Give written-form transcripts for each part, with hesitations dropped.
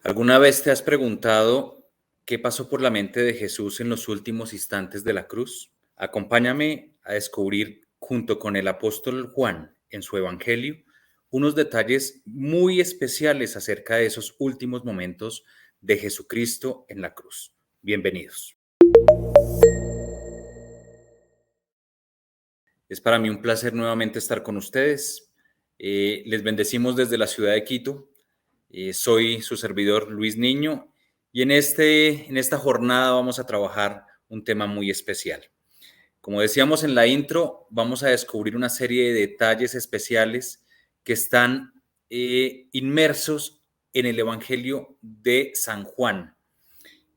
¿Alguna vez te has preguntado qué pasó por la mente de Jesús en los últimos instantes de la cruz? Acompáñame a descubrir, junto con el apóstol Juan en su Evangelio, unos detalles muy especiales acerca de esos últimos momentos de Jesucristo en la cruz. Bienvenidos. Es para mí un placer nuevamente estar con ustedes. Les bendecimos desde la ciudad de Quito. Soy su servidor Luis Niño y en esta jornada vamos a trabajar un tema muy especial. Como decíamos en la intro, vamos a descubrir una serie de detalles especiales que están inmersos en el Evangelio de San Juan.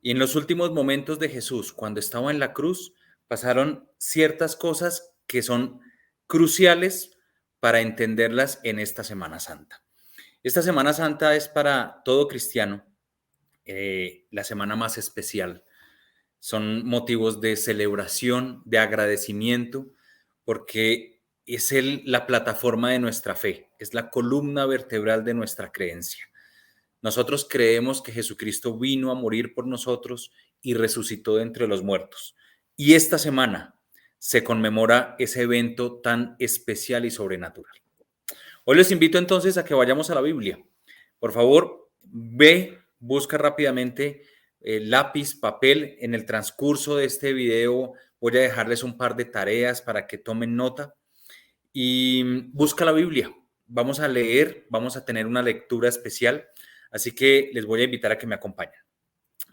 Y en los últimos momentos de Jesús, cuando estaba en la cruz, pasaron ciertas cosas que son cruciales para entenderlas en esta Semana Santa. Esta Semana Santa es para todo cristiano la semana más especial. Son motivos de celebración, de agradecimiento, porque es la plataforma de nuestra fe, es la columna vertebral de nuestra creencia. Nosotros creemos que Jesucristo vino a morir por nosotros y resucitó de entre los muertos. Y esta semana se conmemora ese evento tan especial y sobrenatural. Hoy les invito entonces a que vayamos a la Biblia. Por favor, busca rápidamente lápiz, papel. En el transcurso de este video voy a dejarles un par de tareas para que tomen nota y busca la Biblia. Vamos a leer, vamos a tener una lectura especial, así que les voy a invitar a que me acompañen.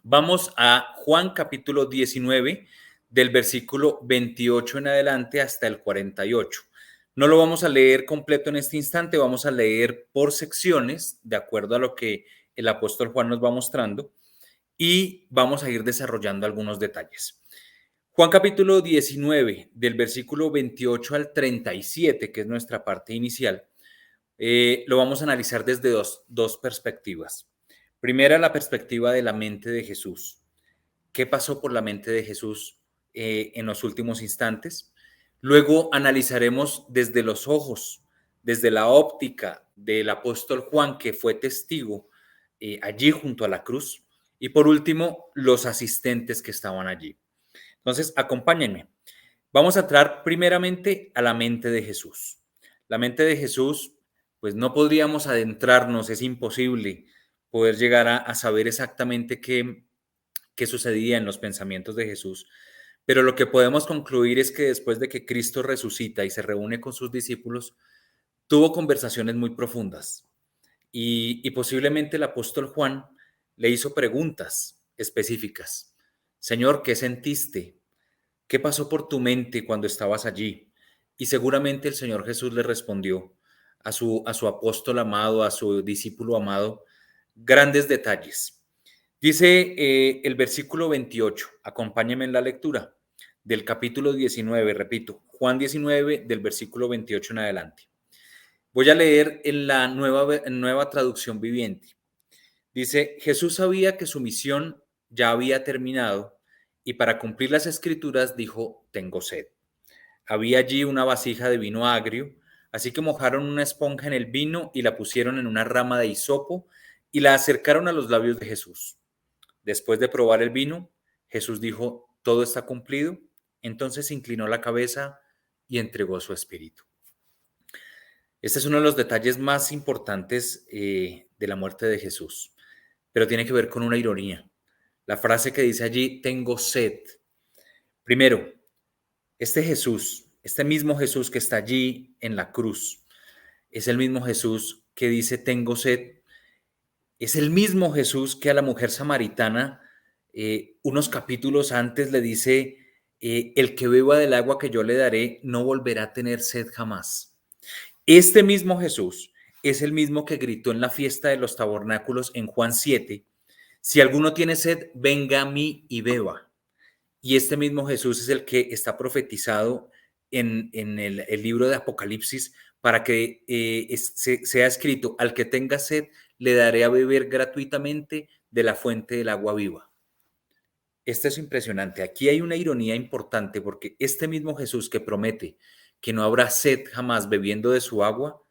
Vamos a Juan capítulo 19, del versículo 28 en adelante hasta el 48. No lo vamos a leer completo en este instante, vamos a leer por secciones, de acuerdo a lo que el apóstol Juan nos va mostrando, y vamos a ir desarrollando algunos detalles. Juan capítulo 19, del versículo 28 al 37, que es nuestra parte inicial, lo vamos a analizar desde dos perspectivas. Primera, la perspectiva de la mente de Jesús. ¿Qué pasó por la mente de Jesús en los últimos instantes? Luego analizaremos desde los ojos, desde la óptica del apóstol Juan, que fue testigo allí junto a la cruz. Y por último, los asistentes que estaban allí. Entonces, acompáñenme. Vamos a entrar primeramente a la mente de Jesús. La mente de Jesús, pues no podríamos adentrarnos, es imposible poder llegar a saber exactamente qué sucedía en los pensamientos de Jesús. Pero lo que podemos concluir es que después de que Cristo resucita y se reúne con sus discípulos, tuvo conversaciones muy profundas y posiblemente el apóstol Juan le hizo preguntas específicas. Señor, ¿qué sentiste? ¿Qué pasó por tu mente cuando estabas allí? Y seguramente el Señor Jesús le respondió a su apóstol amado, a su discípulo amado, grandes detalles. Dice el versículo 28, acompáñenme en la lectura del capítulo 19, repito, Juan 19, del versículo 28 en adelante. Voy a leer en la nueva traducción viviente. Dice, Jesús sabía que su misión ya había terminado y para cumplir las escrituras dijo, tengo sed. Había allí una vasija de vino agrio, así que mojaron una esponja en el vino y la pusieron en una rama de hisopo y la acercaron a los labios de Jesús. Después de probar el vino, Jesús dijo, todo está cumplido. Entonces inclinó la cabeza y entregó su espíritu. Este es uno de los detalles más importantes de la muerte de Jesús, pero tiene que ver con una ironía. La frase que dice allí, tengo sed. Primero, este Jesús, este mismo Jesús que está allí en la cruz, es el mismo Jesús que dice, tengo sed. Es el mismo Jesús que a la mujer samaritana, unos capítulos antes le dice, el que beba del agua que yo le daré no volverá a tener sed jamás. Este mismo Jesús es el mismo que gritó en la fiesta de los tabernáculos en Juan 7, si alguno tiene sed, venga a mí y beba. Y este mismo Jesús es el que está profetizado en el libro de Apocalipsis para que sea escrito, al que tenga sed, le daré a beber gratuitamente de la fuente del agua viva. Esto es impresionante. Aquí hay una ironía importante porque este mismo Jesús que promete que no habrá sed jamás bebiendo de su agua,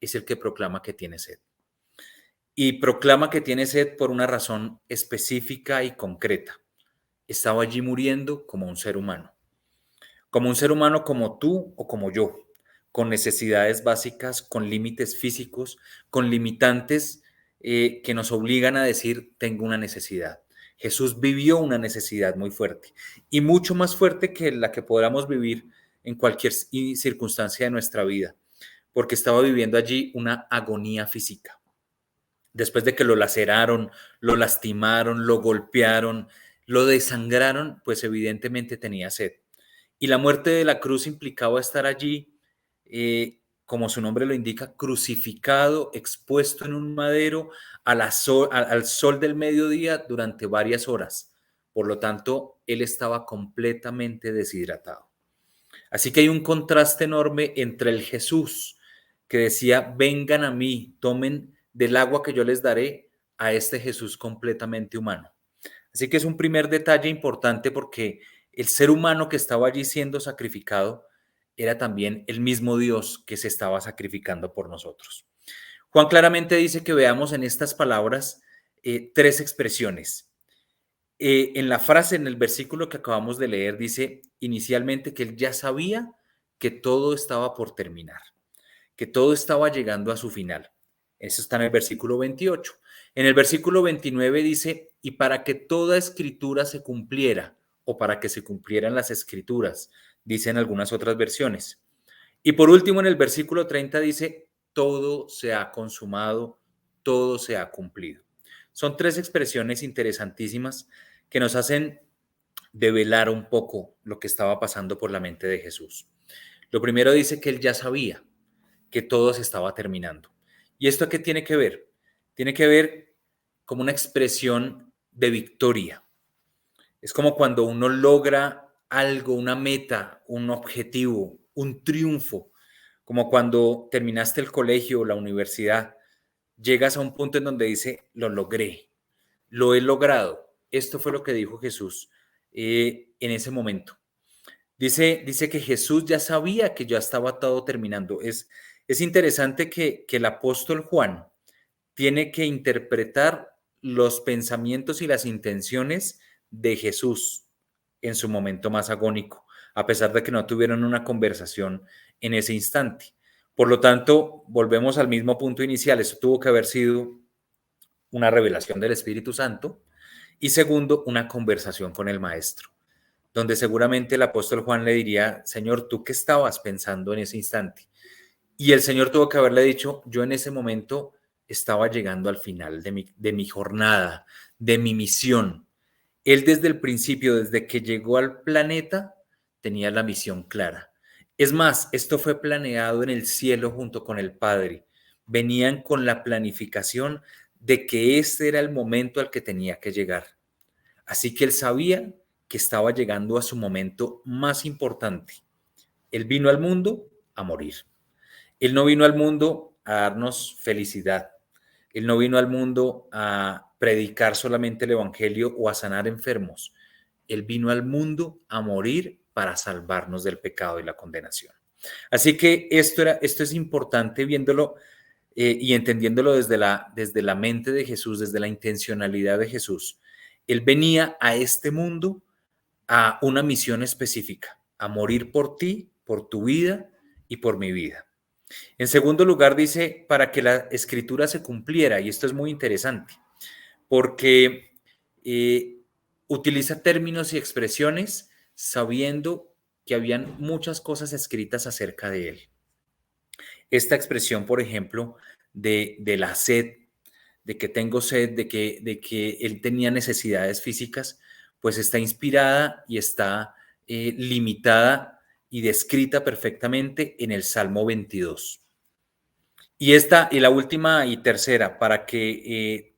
es el que proclama que tiene sed. y proclama que tiene sed por una razón específica y concreta. Estaba allí muriendo como un ser humano como tú o como yo, con necesidades básicas, con límites físicos, con limitantes que nos obligan a decir, tengo una necesidad. Jesús vivió una necesidad muy fuerte y mucho más fuerte que la que podamos vivir en cualquier circunstancia de nuestra vida, porque estaba viviendo allí una agonía física. Después de que lo laceraron, lo lastimaron, lo golpearon, lo desangraron, pues evidentemente tenía sed. Y la muerte de la cruz implicaba estar allí, como su nombre lo indica, crucificado, expuesto en un madero al sol del mediodía durante varias horas. Por lo tanto, él estaba completamente deshidratado. Así que hay un contraste enorme entre el Jesús que decía, vengan a mí, tomen del agua que yo les daré, a este Jesús completamente humano. Así que es un primer detalle importante porque el ser humano que estaba allí siendo sacrificado era también el mismo Dios que se estaba sacrificando por nosotros. Juan claramente dice que veamos en estas palabras tres expresiones. En la frase, en el versículo que acabamos de leer, dice inicialmente que él ya sabía que todo estaba por terminar, que todo estaba llegando a su final. Eso está en el versículo 28. En el versículo 29 dice, y para que toda escritura se cumpliera, o para que se cumplieran las escrituras, dicen algunas otras versiones. Y por último, en el versículo 30 dice, todo se ha consumado, todo se ha cumplido. Son tres expresiones interesantísimas que nos hacen develar un poco lo que estaba pasando por la mente de Jesús. Lo primero dice que él ya sabía que todo se estaba terminando. ¿Y esto qué tiene que ver? Tiene que ver como una expresión de victoria. Es como cuando uno logra algo, una meta, un objetivo, un triunfo, como cuando terminaste el colegio o la universidad, llegas a un punto en donde dice, lo logré, lo he logrado. Esto fue lo que dijo Jesús en ese momento. Dice que Jesús ya sabía que ya estaba todo terminando. Es interesante que el apóstol Juan tiene que interpretar los pensamientos y las intenciones de Jesús en su momento más agónico, a pesar de que no tuvieron una conversación en ese instante. Por lo tanto, volvemos al mismo punto inicial. Eso tuvo que haber sido una revelación del Espíritu Santo y segundo, una conversación con el Maestro, donde seguramente el apóstol Juan le diría, Señor, ¿tú qué estabas pensando en ese instante? Y el Señor tuvo que haberle dicho, yo en ese momento estaba llegando al final de mi jornada, de mi misión. Él desde el principio, desde que llegó al planeta, tenía la misión clara. Es más, esto fue planeado en el cielo junto con el Padre. Venían con la planificación de que este era el momento al que tenía que llegar. Así que él sabía que estaba llegando a su momento más importante. Él vino al mundo a morir. Él no vino al mundo a darnos felicidad. Él no vino al mundo a predicar solamente el evangelio o a sanar enfermos. Él vino al mundo a morir para salvarnos del pecado y la condenación. Así que esto es importante viéndolo y entendiéndolo desde la mente de Jesús, desde la intencionalidad de Jesús. Él venía a este mundo a una misión específica, a morir por ti, por tu vida y por mi vida. En segundo lugar, dice, para que la escritura se cumpliera, y esto es muy interesante, porque utiliza términos y expresiones sabiendo que habían muchas cosas escritas acerca de él. Esta expresión, por ejemplo, de la sed, de que tengo sed, de que él tenía necesidades físicas, pues está inspirada y está limitada y descrita perfectamente en el Salmo 22. Y la última y tercera, para que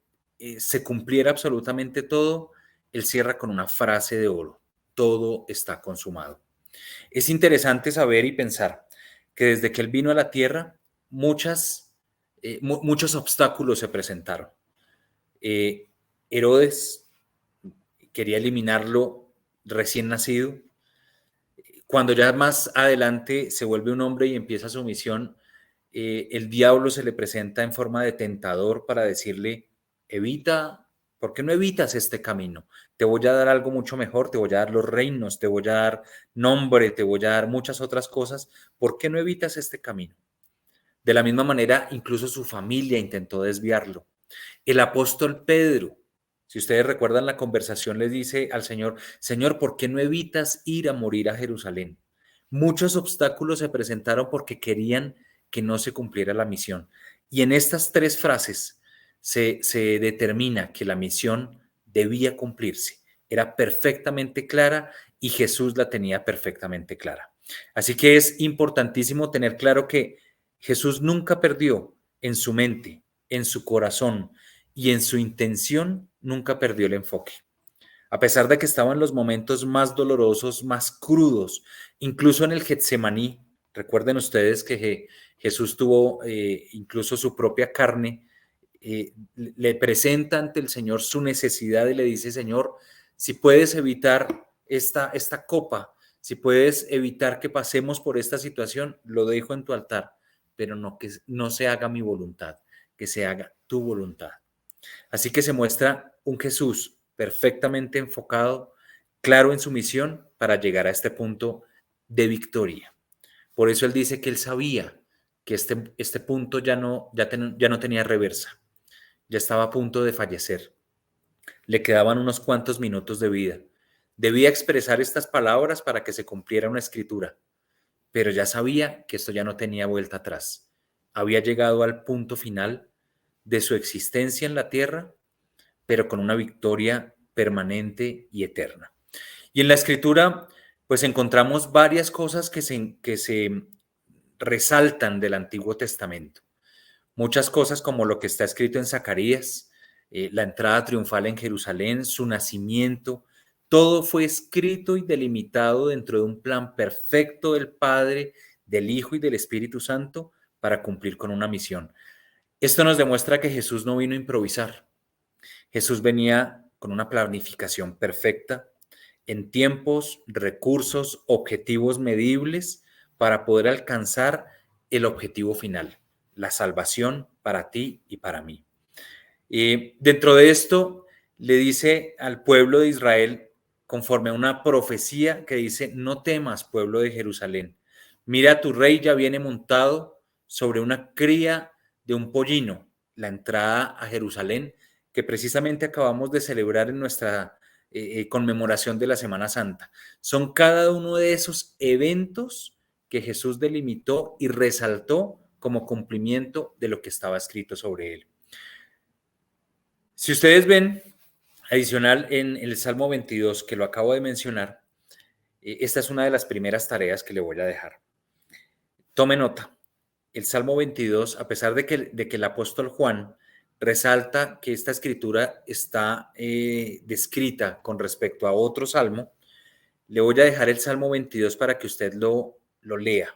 se cumpliera absolutamente todo, él cierra con una frase de oro: todo está consumado. Es interesante saber y pensar que desde que él vino a la tierra, muchos obstáculos se presentaron. Eh, Herodes quería eliminarlo recién nacido. Cuando ya más adelante se vuelve un hombre y empieza su misión, el diablo se le presenta en forma de tentador para decirle, evita, ¿por qué no evitas este camino? Te voy a dar algo mucho mejor, te voy a dar los reinos, te voy a dar nombre, te voy a dar muchas otras cosas. ¿Por qué no evitas este camino? De la misma manera, incluso su familia intentó desviarlo. El apóstol Pedro, si ustedes recuerdan la conversación, le dice al Señor, Señor, ¿por qué no evitas ir a morir a Jerusalén? Muchos obstáculos se presentaron porque querían que no se cumpliera la misión. Y en estas tres frases se determina que la misión debía cumplirse. Era perfectamente clara y Jesús la tenía perfectamente clara. Así que es importantísimo tener claro que Jesús nunca perdió en su mente, en su corazón y en su intención, nunca perdió el enfoque. A pesar de que estaba en los momentos más dolorosos, más crudos, incluso en el Getsemaní, recuerden ustedes que Jesús tuvo incluso su propia carne, le presenta ante el Señor su necesidad y le dice, Señor, si puedes evitar esta copa, si puedes evitar que pasemos por esta situación, lo dejo en tu altar, pero no que no se haga mi voluntad, que se haga tu voluntad. Así que se muestra un Jesús perfectamente enfocado, claro en su misión para llegar a este punto de victoria. Por eso él dice que él sabía que este punto ya no tenía reversa, ya estaba a punto de fallecer. Le quedaban unos cuantos minutos de vida. Debía expresar estas palabras para que se cumpliera una escritura, pero ya sabía que esto ya no tenía vuelta atrás. Había llegado al punto final de su existencia en la tierra, pero con una victoria permanente y eterna. Y en la escritura, pues encontramos varias cosas que se resaltan del Antiguo Testamento. Muchas cosas como lo que está escrito en Zacarías, la entrada triunfal en Jerusalén, su nacimiento, todo fue escrito y delimitado dentro de un plan perfecto del Padre, del Hijo y del Espíritu Santo para cumplir con una misión. Esto nos demuestra que Jesús no vino a improvisar. Jesús venía con una planificación perfecta en tiempos, recursos, objetivos medibles para poder alcanzar el objetivo final, la salvación para ti y para mí. Dentro de esto, le dice al pueblo de Israel, conforme a una profecía que dice, no temas, pueblo de Jerusalén, mira, tu rey ya viene montado sobre una cría de un pollino, la entrada a Jerusalén, que precisamente acabamos de celebrar en nuestra conmemoración de la Semana Santa. Son cada uno de esos eventos que Jesús delimitó y resaltó como cumplimiento de lo que estaba escrito sobre él. Si ustedes ven, adicional en el Salmo 22, que lo acabo de mencionar, esta es una de las primeras tareas que le voy a dejar. Tome nota, el Salmo 22, a pesar de que el apóstol Juan resalta que esta escritura está descrita con respecto a otro salmo, le voy a dejar el Salmo 22 para que usted lo lea,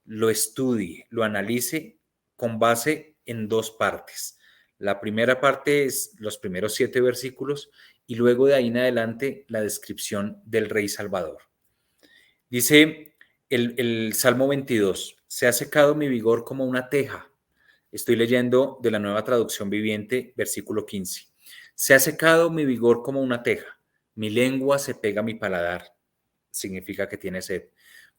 lo estudie, lo analice con base en dos partes. La primera parte es los primeros 7 versículos y luego de ahí en adelante la descripción del Rey Salvador. Dice el Salmo 22, se ha secado mi vigor como una teja. Estoy leyendo de la Nueva Traducción Viviente, versículo 15. Se ha secado mi vigor como una teja, mi lengua se pega a mi paladar. Significa que tiene sed.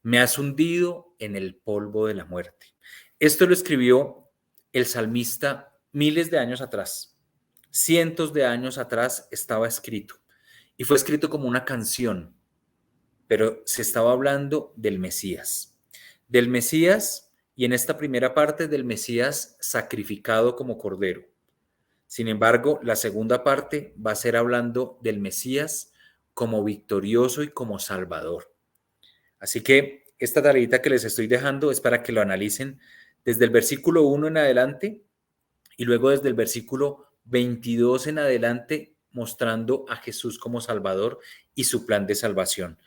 Me has hundido en el polvo de la muerte. Esto lo escribió el salmista miles de años atrás. Cientos de años atrás estaba escrito. Y fue escrito como una canción, pero se estaba hablando del Mesías. Del Mesías, y en esta primera parte del Mesías sacrificado como cordero. Sin embargo, la segunda parte va a ser hablando del Mesías como victorioso y como salvador. Así que esta tareita que les estoy dejando es para que lo analicen desde el versículo 1 en adelante y luego desde el versículo 22 en adelante, mostrando a Jesús como Salvador y su plan de salvación.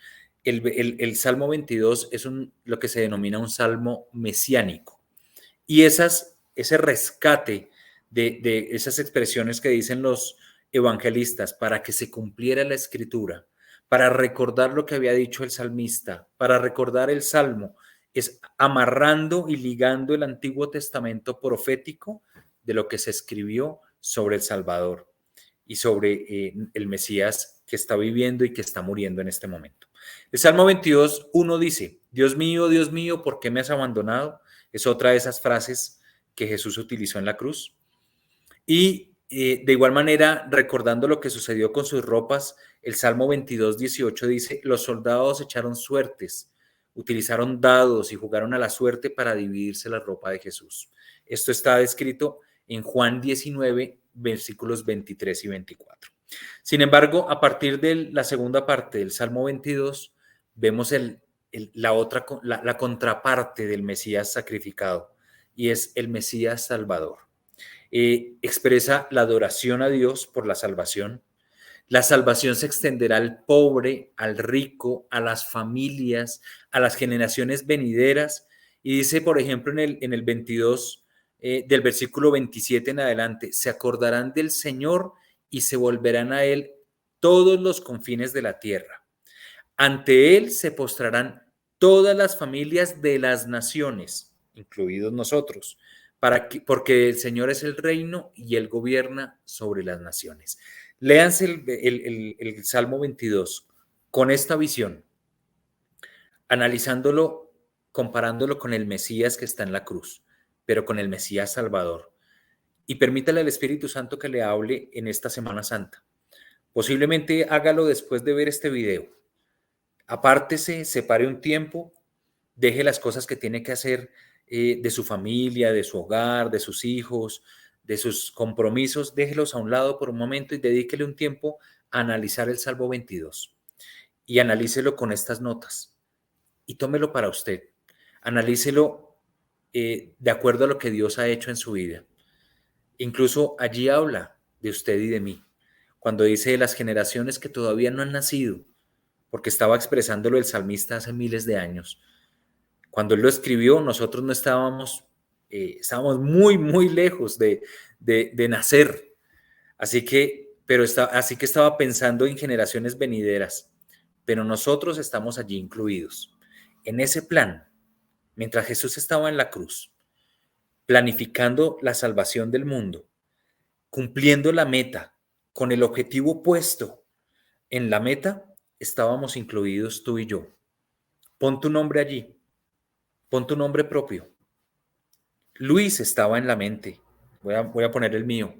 El Salmo 22 es lo que se denomina un salmo mesiánico. Y ese rescate de esas expresiones que dicen los evangelistas para que se cumpliera la escritura, para recordar lo que había dicho el salmista, para recordar el salmo, es amarrando y ligando el Antiguo Testamento profético de lo que se escribió sobre el Salvador y sobre el Mesías que está viviendo y que está muriendo en este momento. El Salmo 22, 1 dice, Dios mío, ¿por qué me has abandonado? Es otra de esas frases que Jesús utilizó en la cruz. Y de igual manera, recordando lo que sucedió con sus ropas, el Salmo 22, 18 dice, los soldados echaron suertes, utilizaron dados y jugaron a la suerte para dividirse la ropa de Jesús. Esto está descrito en Juan 19, versículos 23 y 24. Sin embargo, a partir de la segunda parte del Salmo 22, vemos la contraparte del Mesías sacrificado, y es el Mesías Salvador. Expresa la adoración a Dios por la salvación. La salvación se extenderá al pobre, al rico, a las familias, a las generaciones venideras. Y dice, por ejemplo, en el 22, del versículo 27 en adelante, se acordarán del Señor y se volverán a Él todos los confines de la tierra. Ante Él se postrarán todas las familias de las naciones, incluidos nosotros, porque el Señor es el reino y Él gobierna sobre las naciones. Léanse el Salmo 22 con esta visión, analizándolo, comparándolo con el Mesías que está en la cruz, pero con el Mesías Salvador. Y permítale al Espíritu Santo que le hable en esta Semana Santa. Posiblemente hágalo después de ver este video. Apártese, separe un tiempo, deje las cosas que tiene que hacer de su familia, de su hogar, de sus hijos, de sus compromisos, déjelos a un lado por un momento y dedíquele un tiempo a analizar el Salmo 22 y analícelo con estas notas y tómelo para usted. Analícelo de acuerdo a lo que Dios ha hecho en su vida. Incluso allí habla de usted y de mí, cuando dice de las generaciones que todavía no han nacido, porque estaba expresándolo el salmista hace miles de años. Cuando él lo escribió, nosotros no estábamos, estábamos muy, muy lejos de nacer. Así que estaba pensando en generaciones venideras, pero nosotros estamos allí incluidos. En ese plan, mientras Jesús estaba en la cruz, planificando la salvación del mundo, cumpliendo la meta, con el objetivo puesto en la meta, estábamos incluidos tú y yo. Pon tu nombre allí, pon tu nombre propio. Luis estaba en la mente, voy a poner el mío.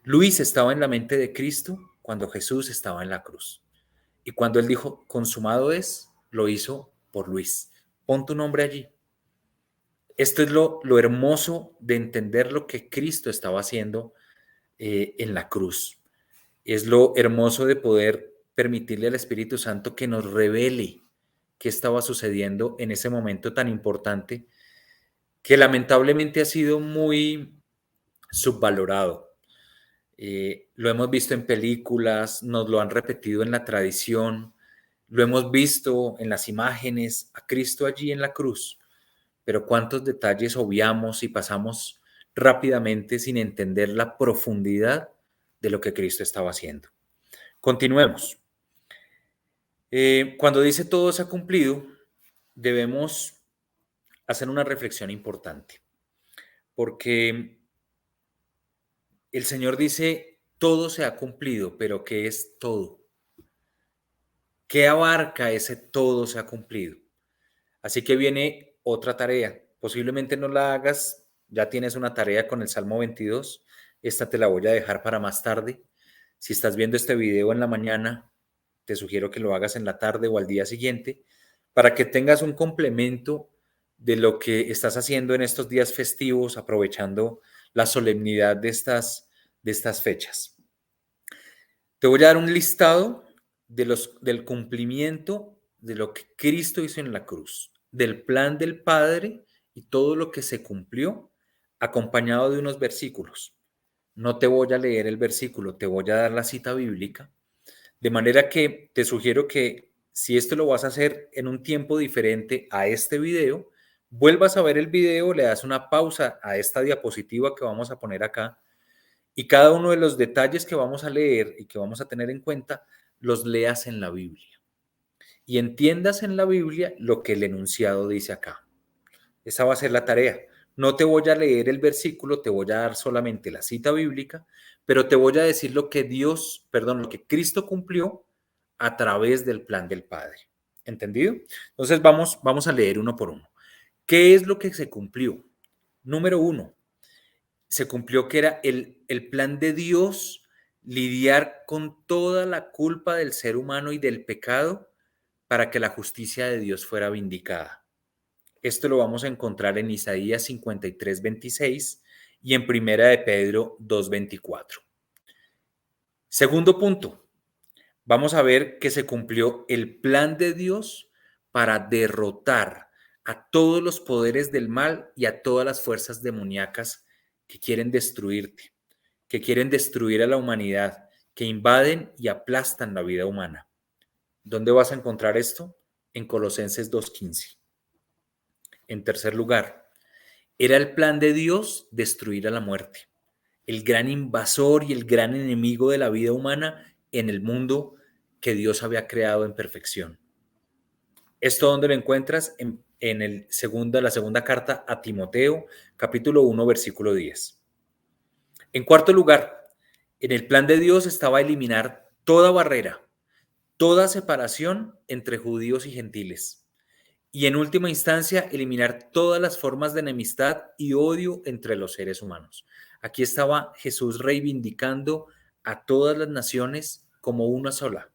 Luis estaba en la mente de Cristo cuando Jesús estaba en la cruz. Y cuando él dijo, consumado es, lo hizo por Luis. Pon tu nombre allí. Esto es lo hermoso de entender lo que Cristo estaba haciendo en la cruz. Es lo hermoso de poder permitirle al Espíritu Santo que nos revele qué estaba sucediendo en ese momento tan importante que lamentablemente ha sido muy subvalorado. Lo hemos visto en películas, nos lo han repetido en la tradición, lo hemos visto en las imágenes, a Cristo allí en la cruz, pero cuántos detalles obviamos y pasamos rápidamente sin entender la profundidad de lo que Cristo estaba haciendo. Continuemos. Cuando dice todo se ha cumplido, debemos hacer una reflexión importante, porque el Señor dice, todo se ha cumplido, pero ¿qué es todo? ¿Qué abarca ese todo se ha cumplido? Así que viene otra tarea. Posiblemente no la hagas, ya tienes una tarea con el Salmo 22. Esta te la voy a dejar para más tarde. Si estás viendo este video en la mañana, te sugiero que lo hagas en la tarde o al día siguiente para que tengas un complemento de lo que estás haciendo en estos días festivos, aprovechando la solemnidad de estas fechas. Te voy a dar un listado del cumplimiento de lo que Cristo hizo en la cruz, del plan del Padre y todo lo que se cumplió, acompañado de unos versículos. No te voy a leer el versículo, te voy a dar la cita bíblica, de manera que te sugiero que si esto lo vas a hacer en un tiempo diferente a este video, vuelvas a ver el video, le das una pausa a esta diapositiva que vamos a poner acá y cada uno de los detalles que vamos a leer y que vamos a tener en cuenta, los leas en la Biblia y entiendas en la Biblia lo que el enunciado dice acá. Esa va a ser la tarea. No te voy a leer el versículo, te voy a dar solamente la cita bíblica, pero te voy a decir lo que lo que Cristo cumplió a través del plan del Padre. ¿Entendido? Entonces vamos a leer uno por uno. ¿Qué es lo que se cumplió? Número uno, se cumplió que era el plan de Dios lidiar con toda la culpa del ser humano y del pecado para que la justicia de Dios fuera vindicada. Esto lo vamos a encontrar en Isaías 53:26 y en Primera de Pedro 2:24. Segundo punto, vamos a ver que se cumplió el plan de Dios para derrotar a todos los poderes del mal y a todas las fuerzas demoníacas que quieren destruirte, que quieren destruir a la humanidad, que invaden y aplastan la vida humana. ¿Dónde vas a encontrar esto? En Colosenses 2:15. En tercer lugar, era el plan de Dios destruir a la muerte, el gran invasor y el gran enemigo de la vida humana en el mundo que Dios había creado en perfección. ¿Esto dónde lo encuentras? La segunda carta a Timoteo, capítulo 1, versículo 10. En cuarto lugar, en el plan de Dios estaba eliminar toda barrera, toda separación entre judíos y gentiles. Y en última instancia, eliminar todas las formas de enemistad y odio entre los seres humanos. Aquí estaba Jesús reivindicando a todas las naciones como una sola.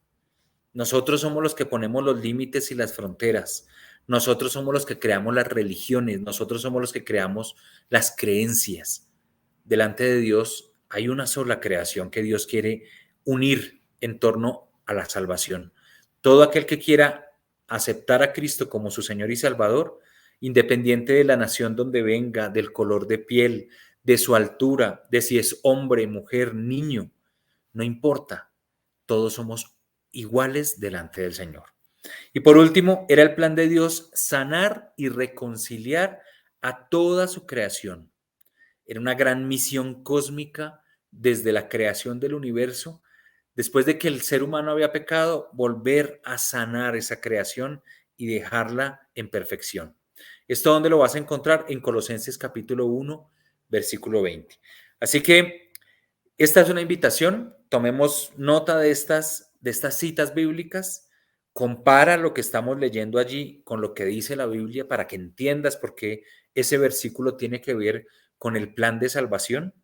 Nosotros somos los que ponemos los límites y las fronteras. Nosotros somos los que creamos las religiones. Nosotros somos los que creamos las creencias. Delante de Dios hay una sola creación que Dios quiere unir en torno a la salvación. Todo aquel que quiera aceptar a Cristo como su Señor y Salvador, independiente de la nación donde venga, del color de piel, de su altura, de si es hombre, mujer, niño, no importa, todos somos iguales delante del Señor. Y por último, era el plan de Dios sanar y reconciliar a toda su creación. Era una gran misión cósmica desde la creación del universo. Después de que el ser humano había pecado, volver a sanar esa creación y dejarla en perfección. ¿Esto dónde lo vas a encontrar? En Colosenses capítulo 1, versículo 20. Así que esta es una invitación. Tomemos nota de estas citas bíblicas. Compara lo que estamos leyendo allí con lo que dice la Biblia para que entiendas por qué ese versículo tiene que ver con el plan de salvación.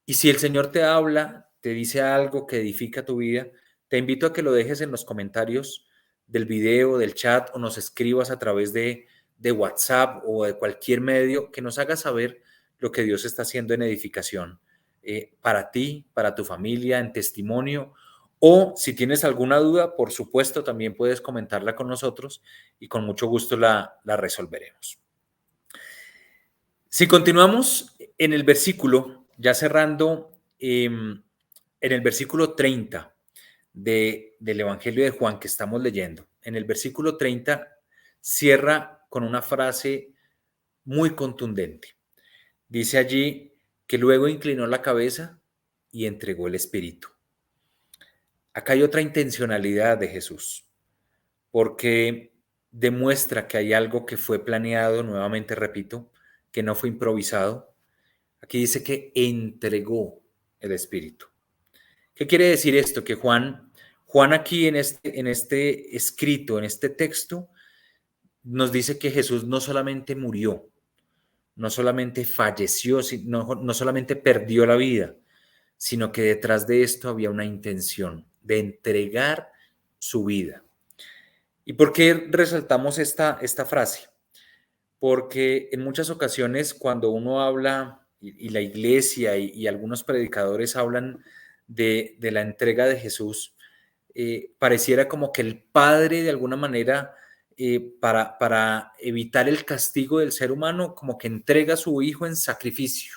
Y si el Señor te habla, te dice algo que edifica tu vida, te invito a que lo dejes en los comentarios del video, del chat, o nos escribas a través de WhatsApp o de cualquier medio, que nos haga saber lo que Dios está haciendo en edificación para ti, para tu familia, en testimonio. O si tienes alguna duda, por supuesto, también puedes comentarla con nosotros y con mucho gusto la resolveremos. Si continuamos en el versículo, ya cerrando, en el versículo 30 del Evangelio de Juan que estamos leyendo, en el versículo 30 cierra con una frase muy contundente. Dice allí que luego inclinó la cabeza y entregó el Espíritu. Acá hay otra intencionalidad de Jesús, porque demuestra que hay algo que fue planeado, nuevamente repito, que no fue improvisado. Aquí dice que entregó el Espíritu. ¿Qué quiere decir esto? Que Juan aquí en este escrito, en este texto, nos dice que Jesús no solamente murió, no solamente falleció, no solamente perdió la vida, sino que detrás de esto había una intención de entregar su vida. ¿Y por qué resaltamos esta frase? Porque en muchas ocasiones cuando uno habla, y la iglesia y algunos predicadores hablan de la entrega de Jesús, pareciera como que el Padre de alguna manera, para evitar el castigo del ser humano, como que entrega a su Hijo en sacrificio.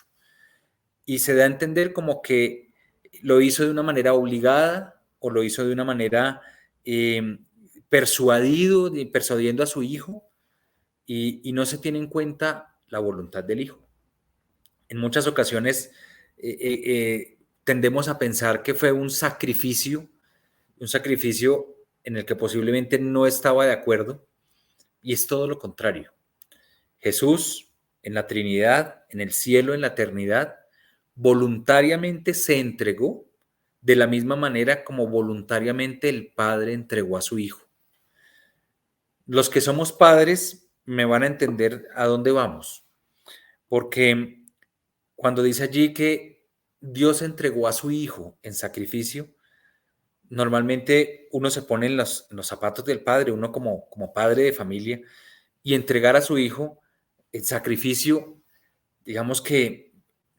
Y se da a entender como que lo hizo de una manera obligada o lo hizo de una manera persuadiendo a su Hijo, y no se tiene en cuenta la voluntad del Hijo. En muchas ocasiones tendemos a pensar que fue un sacrificio en el que posiblemente no estaba de acuerdo, y es todo lo contrario. Jesús, en la Trinidad, en el cielo, en la eternidad, voluntariamente se entregó de la misma manera como voluntariamente el Padre entregó a su Hijo. Los que somos padres me van a entender a dónde vamos, porque cuando dice allí que Dios entregó a su Hijo en sacrificio, normalmente uno se pone en los zapatos del padre, uno como padre de familia, y entregar a su hijo en sacrificio, digamos que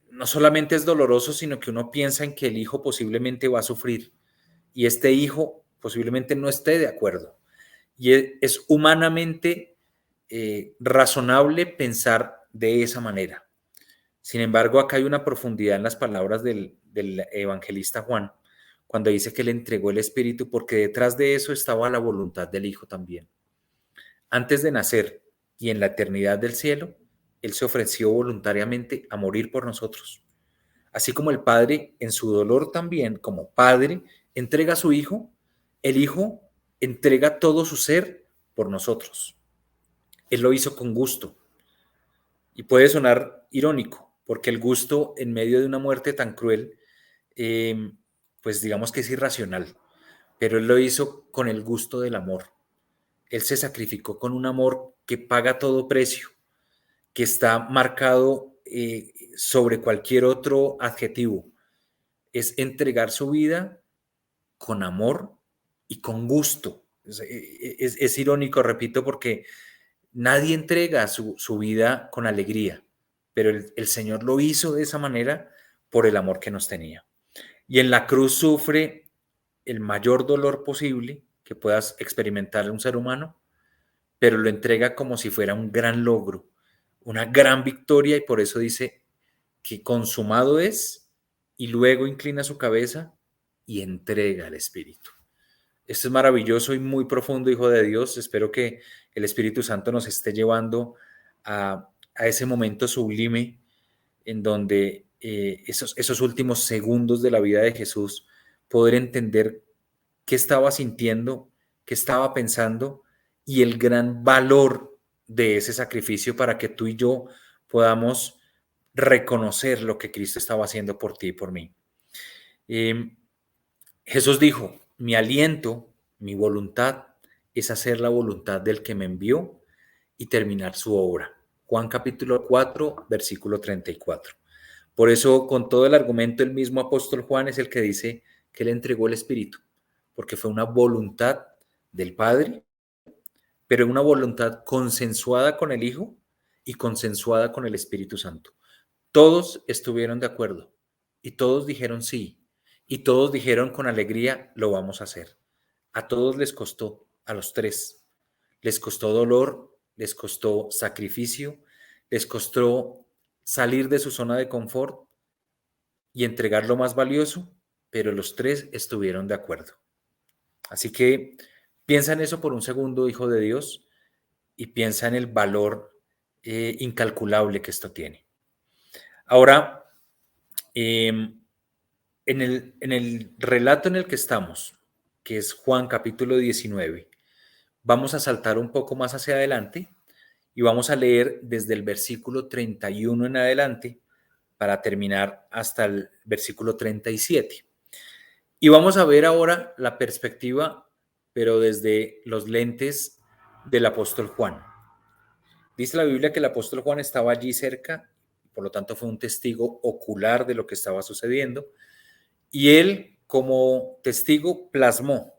no solamente es doloroso, sino que uno piensa en que el hijo posiblemente va a sufrir y este hijo posiblemente no esté de acuerdo. Y es humanamente razonable pensar de esa manera. Sin embargo, acá hay una profundidad en las palabras del evangelista Juan, cuando dice que le entregó el Espíritu, porque detrás de eso estaba la voluntad del Hijo también. Antes de nacer y en la eternidad del cielo, Él se ofreció voluntariamente a morir por nosotros. Así como el Padre en su dolor también, como Padre, entrega a su Hijo, el Hijo entrega todo su ser por nosotros. Él lo hizo con gusto. Y puede sonar irónico, porque el gusto en medio de una muerte tan cruel, pues digamos que es irracional, pero Él lo hizo con el gusto del amor. Él se sacrificó con un amor que paga todo precio, que está marcado sobre cualquier otro adjetivo. Es entregar su vida con amor y con gusto. Es irónico, repito, porque nadie entrega su vida con alegría, pero el Señor lo hizo de esa manera por el amor que nos tenía. Y en la cruz sufre el mayor dolor posible que puedas experimentar un ser humano, pero lo entrega como si fuera un gran logro, una gran victoria, y por eso dice que consumado es, y luego inclina su cabeza y entrega el Espíritu. Esto es maravilloso y muy profundo, hijo de Dios. Espero que el Espíritu Santo nos esté llevando a ese momento sublime en donde esos últimos segundos de la vida de Jesús, poder entender qué estaba sintiendo, qué estaba pensando y el gran valor de ese sacrificio para que tú y yo podamos reconocer lo que Cristo estaba haciendo por ti y por mí. Jesús dijo, mi aliento, mi voluntad es hacer la voluntad del que me envió y terminar su obra. Juan capítulo 4, versículo 34. Por eso, con todo el argumento, el mismo apóstol Juan es el que dice que le entregó el Espíritu, porque fue una voluntad del Padre, pero una voluntad consensuada con el Hijo y consensuada con el Espíritu Santo. Todos estuvieron de acuerdo y todos dijeron sí, y todos dijeron con alegría, lo vamos a hacer. A todos les costó, a los tres. Les costó dolor, les costó sacrificio, les costó salir de su zona de confort y entregar lo más valioso, pero los tres estuvieron de acuerdo. Así que piensa en eso por un segundo, hijo de Dios, y piensa en el valor incalculable que esto tiene. Ahora, en el relato en el que estamos, que es Juan capítulo 19, vamos a saltar un poco más hacia adelante y vamos a leer desde el versículo 31 en adelante para terminar hasta el versículo 37. Y vamos a ver ahora la perspectiva, pero desde los lentes del apóstol Juan. Dice la Biblia que el apóstol Juan estaba allí cerca, por lo tanto fue un testigo ocular de lo que estaba sucediendo, y él como testigo plasmó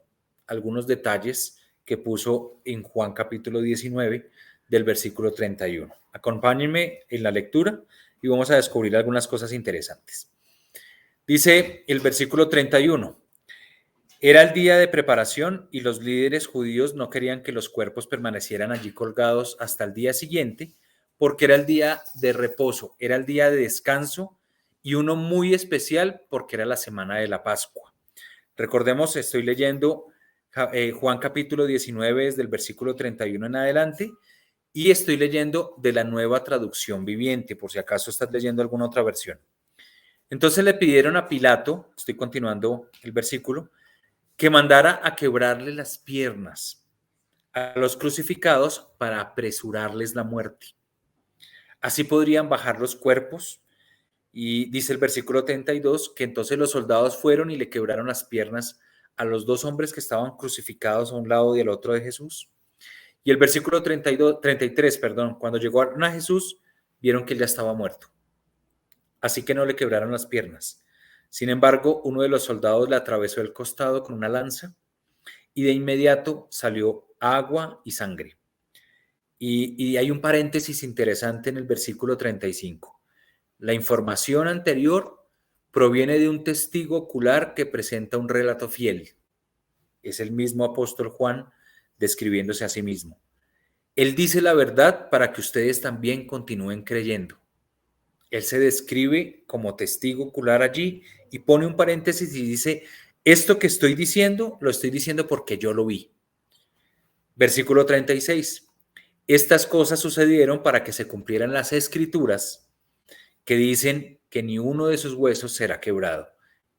algunos detalles que puso en Juan capítulo 19 del versículo 31. Acompáñenme en la lectura y vamos a descubrir algunas cosas interesantes. Dice el versículo 31. Era el día de preparación y los líderes judíos no querían que los cuerpos permanecieran allí colgados hasta el día siguiente, porque era el día de reposo, era el día de descanso y uno muy especial porque era la semana de la Pascua. Recordemos, estoy leyendo Juan capítulo 19 desde el versículo 31 en adelante y estoy leyendo de la Nueva Traducción Viviente, por si acaso estás leyendo alguna otra versión. Entonces le pidieron a Pilato, estoy continuando el versículo, que mandara a quebrarle las piernas a los crucificados para apresurarles la muerte. Así podrían bajar los cuerpos. Y dice el versículo 32 que entonces los soldados fueron y le quebraron las piernas a los dos hombres que estaban crucificados a un lado y al otro de Jesús. Y el versículo 33, cuando llegaron a Jesús, vieron que él ya estaba muerto. Así que no le quebraron las piernas. Sin embargo, uno de los soldados le atravesó el costado con una lanza y de inmediato salió agua y sangre. Y hay un paréntesis interesante en el versículo 35. La información anterior proviene de un testigo ocular que presenta un relato fiel. Es el mismo apóstol Juan describiéndose a sí mismo. Él dice la verdad para que ustedes también continúen creyendo. Él se describe como testigo ocular allí y pone un paréntesis y dice, esto que estoy diciendo, lo estoy diciendo porque yo lo vi. Versículo 36. Estas cosas sucedieron para que se cumplieran las escrituras que dicen que ni uno de sus huesos será quebrado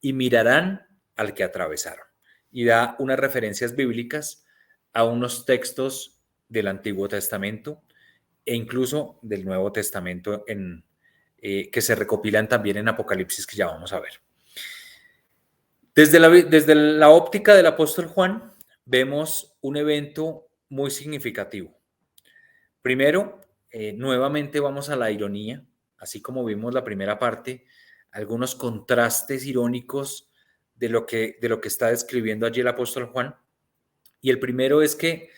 y mirarán al que atravesaron. Y da unas referencias bíblicas a unos textos del Antiguo Testamento e incluso del Nuevo Testamento que se recopilan también en Apocalipsis, que ya vamos a ver. Desde la óptica del apóstol Juan, vemos un evento muy significativo. Primero, nuevamente vamos a la ironía, así como vimos la primera parte, algunos contrastes irónicos de lo que está describiendo allí el apóstol Juan. Y el primero es que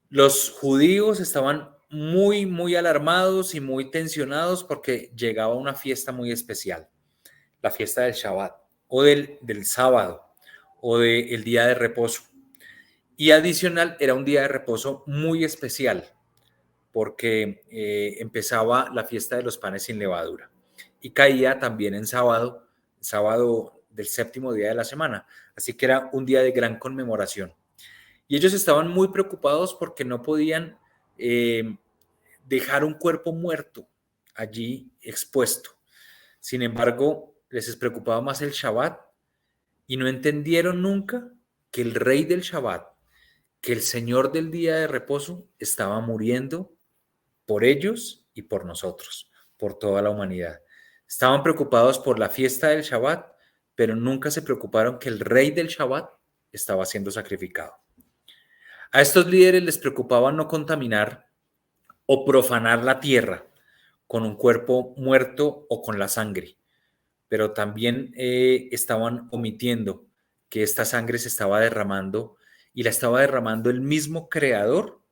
los judíos estaban muy, muy alarmados y muy tensionados porque llegaba una fiesta muy especial, la fiesta del Shabbat o del sábado o del día de reposo. Y adicional, era un día de reposo muy especial porque empezaba la fiesta de los panes sin levadura y caía también en sábado del séptimo día de la semana. Así que era un día de gran conmemoración. Y ellos estaban muy preocupados porque no podían dejar un cuerpo muerto allí expuesto. Sin embargo, les preocupaba más el Shabbat y no entendieron nunca que el rey del Shabbat, que el Señor del día de reposo, estaba muriendo por ellos y por nosotros, por toda la humanidad. Estaban preocupados por la fiesta del Shabbat, pero nunca se preocuparon que el rey del Shabbat estaba siendo sacrificado. A estos líderes les preocupaba no contaminar o profanar la tierra con un cuerpo muerto o con la sangre, pero también estaban omitiendo que esta sangre se estaba derramando y la estaba derramando el mismo Creador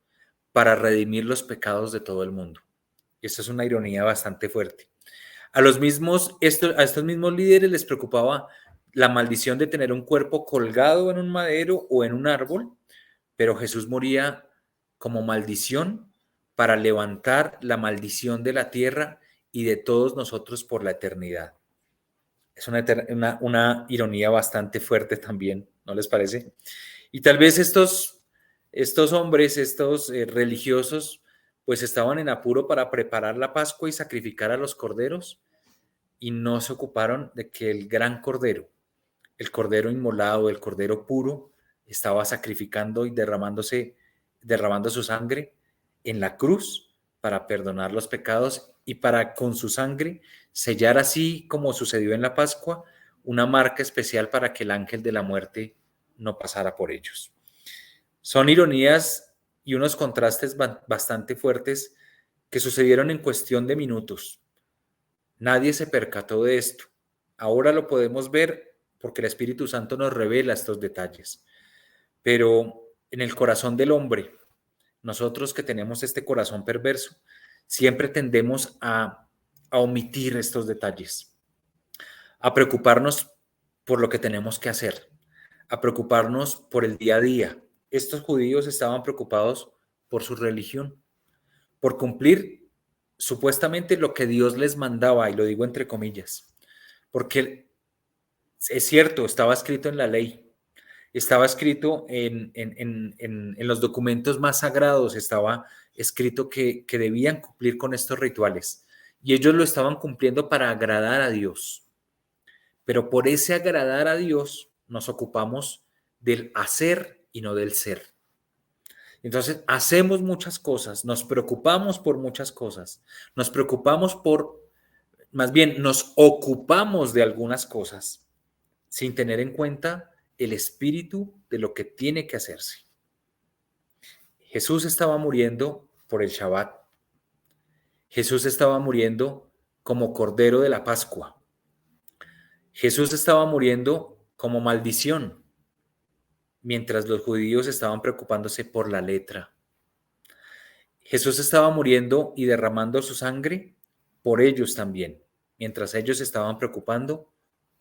para redimir los pecados de todo el mundo. Y esta es una ironía bastante fuerte. A estos mismos líderes les preocupaba la maldición de tener un cuerpo colgado en un madero o en un árbol, pero Jesús moría como maldición para levantar la maldición de la tierra y de todos nosotros por la eternidad. Es una ironía bastante fuerte también, ¿no les parece? Y tal vez estos hombres, estos religiosos, pues estaban en apuro para preparar la Pascua y sacrificar a los corderos y no se ocuparon de que el gran cordero, el cordero inmolado, el cordero puro, estaba sacrificando y derramando su sangre en la cruz para perdonar los pecados y para con su sangre sellar, así como sucedió en la Pascua, una marca especial para que el ángel de la muerte no pasara por ellos. Son ironías y unos contrastes bastante fuertes que sucedieron en cuestión de minutos. Nadie se percató de esto. Ahora lo podemos ver porque el Espíritu Santo nos revela estos detalles. Pero en el corazón del hombre, nosotros que tenemos este corazón perverso, siempre tendemos a omitir estos detalles, a preocuparnos por lo que tenemos que hacer, a preocuparnos por el día a día. Estos judíos estaban preocupados por su religión, por cumplir supuestamente lo que Dios les mandaba, y lo digo entre comillas, porque es cierto, estaba escrito en la ley, estaba escrito en los documentos más sagrados, estaba escrito que debían cumplir con estos rituales, y ellos lo estaban cumpliendo para agradar a Dios. Pero por ese agradar a Dios nos ocupamos del hacer y no del ser. Entonces, hacemos muchas cosas, nos preocupamos por muchas cosas, nos preocupamos por, más bien, nos ocupamos de algunas cosas sin tener en cuenta el espíritu de lo que tiene que hacerse. Jesús estaba muriendo por el Shabbat. Jesús estaba muriendo como Cordero de la Pascua. Jesús estaba muriendo como maldición, mientras los judíos estaban preocupándose por la letra. Jesús estaba muriendo y derramando su sangre por ellos también, mientras ellos estaban preocupando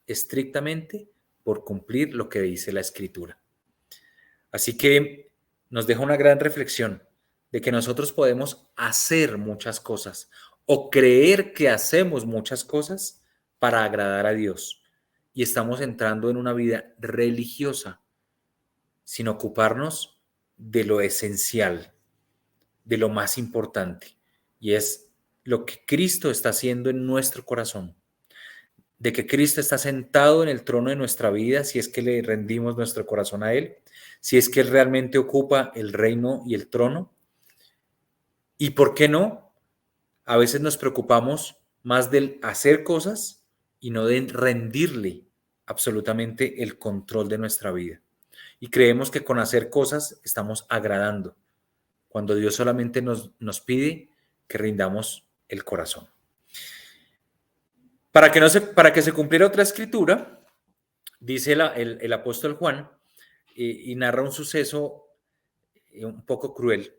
estrictamente por cumplir lo que dice la Escritura. Así que nos deja una gran reflexión de que nosotros podemos hacer muchas cosas o creer que hacemos muchas cosas para agradar a Dios. Y estamos entrando en una vida religiosa sin ocuparnos de lo esencial, de lo más importante, y es lo que Cristo está haciendo en nuestro corazón, de que Cristo está sentado en el trono de nuestra vida si es que le rendimos nuestro corazón a Él, si es que Él realmente ocupa el reino y el trono. ¿Y por qué no? A veces nos preocupamos más del hacer cosas y no de rendirle absolutamente el control de nuestra vida. Y creemos que con hacer cosas estamos agradando, cuando Dios solamente nos pide que rindamos el corazón. Para que se cumpliera otra escritura, dice el apóstol Juan, y narra un suceso un poco cruel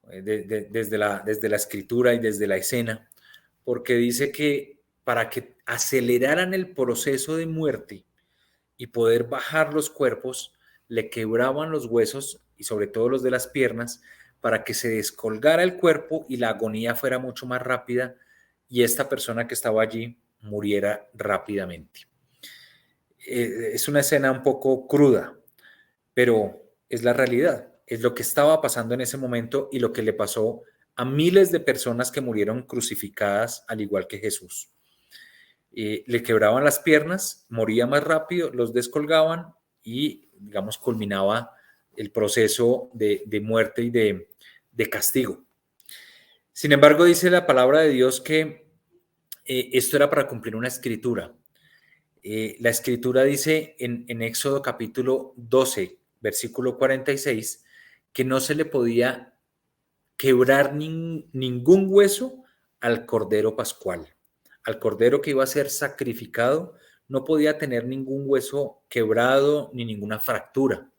desde la escritura y desde la escena, porque dice que para que aceleraran el proceso de muerte y poder bajar los cuerpos, le quebraban los huesos y sobre todo los de las piernas para que se descolgara el cuerpo y la agonía fuera mucho más rápida y esta persona que estaba allí muriera rápidamente. Es una escena un poco cruda, pero es la realidad, es lo que estaba pasando en ese momento y lo que le pasó a miles de personas que murieron crucificadas al igual que Jesús. Le quebraban las piernas, moría más rápido, los descolgaban y, digamos, culminaba el proceso de muerte y de castigo. Sin embargo, dice la palabra de Dios que esto era para cumplir una escritura. La escritura dice en Éxodo capítulo 12, versículo 46, que no se le podía quebrar ningún hueso al cordero pascual. Al cordero que iba a ser sacrificado no podía tener ningún hueso quebrado ni ninguna fractura.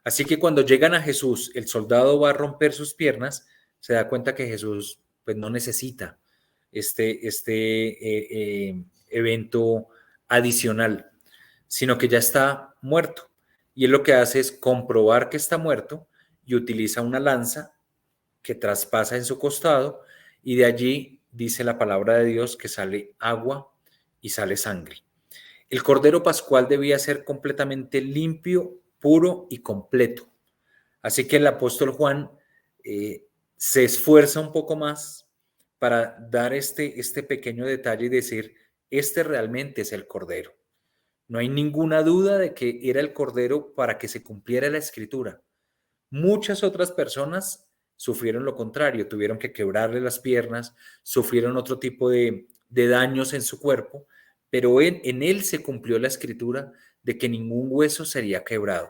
Así que cuando llegan a Jesús, el soldado va a romper sus piernas, se da cuenta que Jesús pues no necesita evento adicional, sino que ya está muerto. Y él lo que hace es comprobar que está muerto y utiliza una lanza que traspasa en su costado y de allí dice la palabra de Dios que sale agua y sale sangre. El cordero pascual debía ser completamente limpio, puro y completo. Así que el apóstol Juan se esfuerza un poco más para dar este pequeño detalle y decir, este realmente es el cordero. No hay ninguna duda de que era el cordero para que se cumpliera la escritura. Muchas otras personas sufrieron lo contrario, tuvieron que quebrarle las piernas, sufrieron otro tipo de daños en su cuerpo, pero en él se cumplió la escritura de que ningún hueso sería quebrado.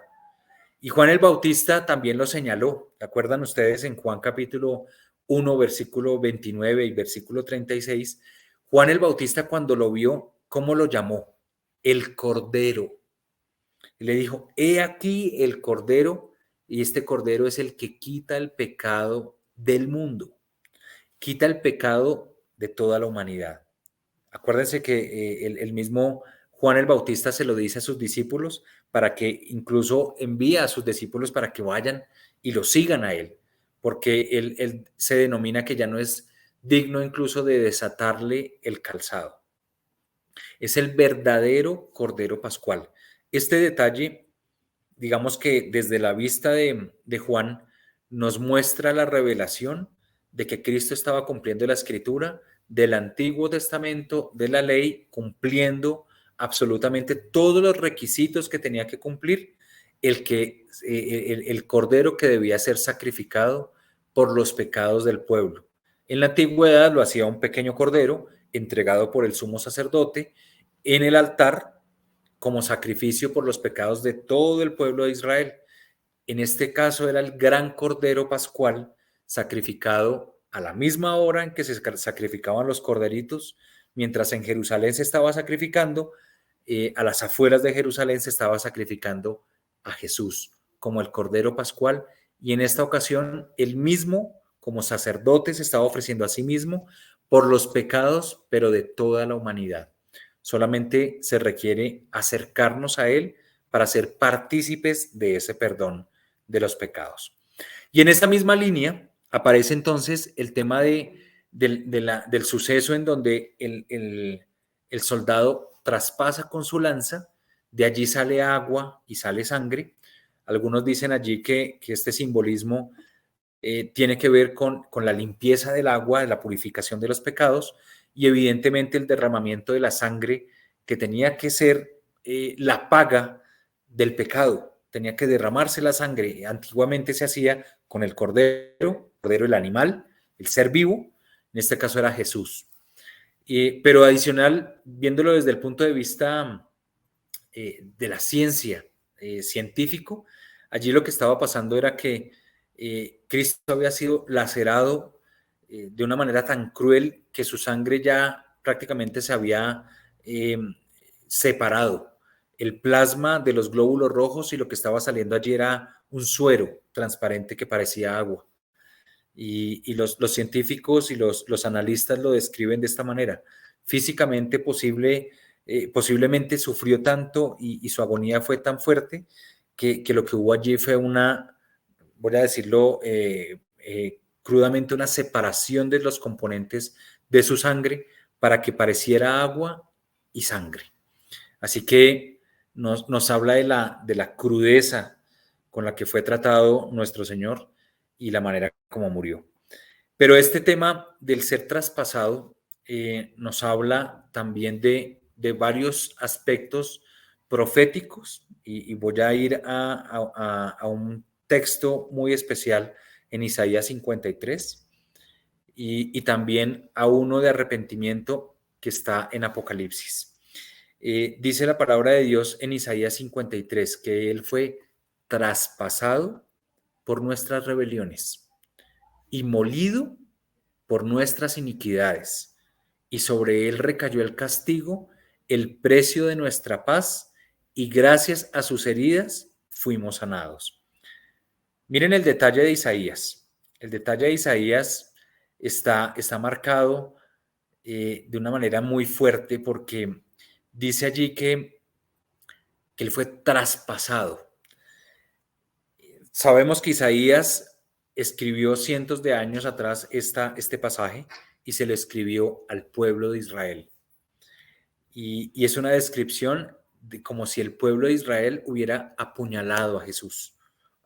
Y Juan el Bautista también lo señaló. ¿Se acuerdan ustedes en Juan capítulo 1, versículo 29 y versículo 36? Juan el Bautista cuando lo vio, ¿cómo lo llamó? El Cordero. Y le dijo, he aquí el Cordero, y este Cordero es el que quita el pecado del mundo. Quita el pecado de toda la humanidad. Acuérdense que el mismo Juan el Bautista se lo dice a sus discípulos para que incluso envía a sus discípulos para que vayan y lo sigan a él, porque él se denomina que ya no es digno incluso de desatarle el calzado. Es el verdadero Cordero Pascual. Este detalle, digamos que desde la vista de Juan, nos muestra la revelación de que Cristo estaba cumpliendo la escritura del Antiguo Testamento, de la ley, cumpliendo absolutamente todos los requisitos que tenía que cumplir el cordero que debía ser sacrificado por los pecados del pueblo. En la antigüedad lo hacía un pequeño cordero entregado por el sumo sacerdote en el altar como sacrificio por los pecados de todo el pueblo de Israel. En este caso era el gran cordero pascual sacrificado a la misma hora en que se sacrificaban los corderitos, mientras en Jerusalén se estaba sacrificando, a las afueras de Jerusalén se estaba sacrificando a Jesús como el cordero pascual, y en esta ocasión él mismo como sacerdote se estaba ofreciendo a sí mismo por los pecados, pero de toda la humanidad. Solamente se requiere acercarnos a él para ser partícipes de ese perdón de los pecados. Y en esta misma línea aparece entonces el tema del suceso en donde el soldado traspasa con su lanza, de allí sale agua y sale sangre. Algunos dicen allí que este simbolismo tiene que ver con la limpieza del agua, de la purificación de los pecados, y evidentemente el derramamiento de la sangre que tenía que ser la paga del pecado. Tenía que derramarse la sangre. Antiguamente se hacía con el cordero, el animal, el ser vivo. En este caso era Jesús. Pero adicional, viéndolo desde el punto de vista de la ciencia, científico, allí lo que estaba pasando era que Cristo había sido lacerado de una manera tan cruel que su sangre ya prácticamente se había separado. El plasma de los glóbulos rojos, y lo que estaba saliendo allí era un suero transparente que parecía agua. Y los científicos y los analistas lo describen de esta manera. Físicamente posiblemente sufrió tanto y su agonía fue tan fuerte que lo que hubo allí fue una, voy a decirlo crudamente, una separación de los componentes de su sangre para que pareciera agua y sangre. Así que nos habla de la crudeza con la que fue tratado nuestro Señor y la manera como murió. Pero este tema del ser traspasado nos habla también de varios aspectos proféticos, y voy a ir a un texto muy especial en Isaías 53 y también a uno de arrepentimiento que está en Apocalipsis. Dice la palabra de Dios en Isaías 53 que Él fue traspasado por nuestras rebeliones y molido por nuestras iniquidades, y sobre Él recayó el castigo, el precio de nuestra paz, y gracias a sus heridas fuimos sanados. Miren el detalle de Isaías. El detalle de Isaías está marcado de una manera muy fuerte, porque dice allí que Él fue traspasado. Sabemos que Isaías escribió cientos de años atrás este pasaje y se lo escribió al pueblo de Israel. Y es una descripción de como si el pueblo de Israel hubiera apuñalado a Jesús,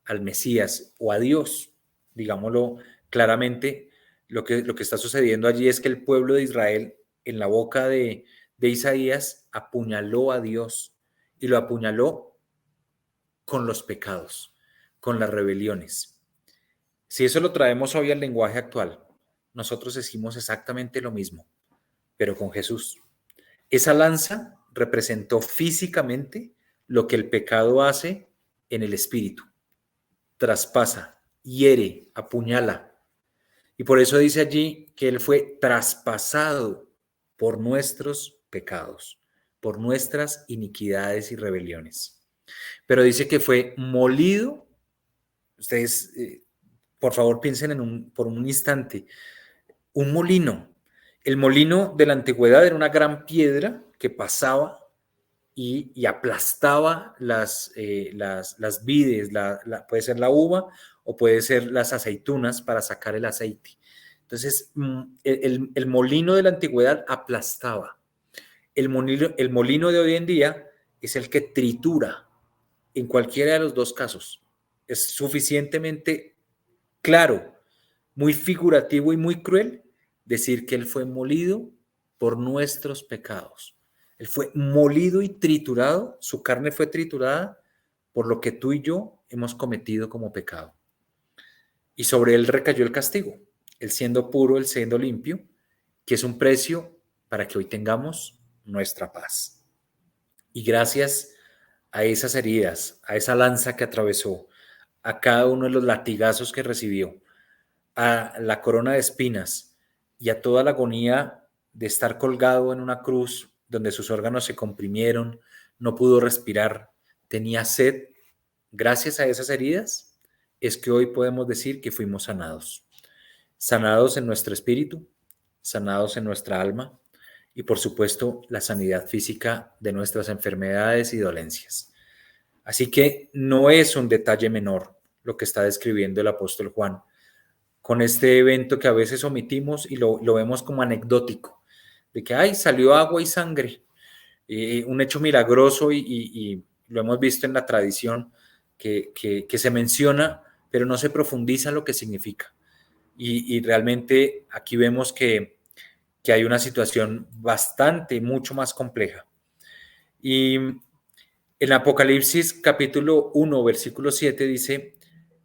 al Mesías o a Dios. Digámoslo claramente, lo que está sucediendo allí es que el pueblo de Israel, en la boca de Isaías, apuñaló a Dios, y lo apuñaló con los pecados, con las rebeliones. Si eso lo traemos hoy al lenguaje actual, nosotros decimos exactamente lo mismo, pero con Jesús. Esa lanza representó físicamente lo que el pecado hace en el espíritu. Traspasa, hiere, apuñala. Y por eso dice allí que Él fue traspasado por nuestros pecados, por nuestras iniquidades y rebeliones. Pero dice que fue molido. Ustedes, por favor, piensen por un instante. Un molino. El molino de la antigüedad era una gran piedra que pasaba y aplastaba las vides, puede ser la uva o puede ser las aceitunas para sacar el aceite. Entonces, el molino de la antigüedad aplastaba. El molino de hoy en día es el que tritura. En cualquiera de los dos casos es suficientemente claro, muy figurativo y muy cruel decir que Él fue molido por nuestros pecados. Él fue molido y triturado, su carne fue triturada por lo que tú y yo hemos cometido como pecado. Y sobre él recayó el castigo, él siendo puro, él siendo limpio, que es un precio para que hoy tengamos nuestra paz. Y gracias a esas heridas, a esa lanza que atravesó, a cada uno de los latigazos que recibió, a la corona de espinas y a toda la agonía de estar colgado en una cruz donde sus órganos se comprimieron, no pudo respirar, tenía sed. Gracias a esas heridas es que hoy podemos decir que fuimos sanados. Sanados en nuestro espíritu, sanados en nuestra alma y por supuesto la sanidad física de nuestras enfermedades y dolencias. Así que no es un detalle menor lo que está describiendo el apóstol Juan con este evento que a veces omitimos y lo vemos como anecdótico, de que ay, salió agua y sangre, un hecho milagroso y lo hemos visto en la tradición que se menciona, pero no se profundiza en lo que significa. Y realmente aquí vemos que hay una situación bastante, mucho más compleja. Y en Apocalipsis capítulo 1, versículo 7 dice,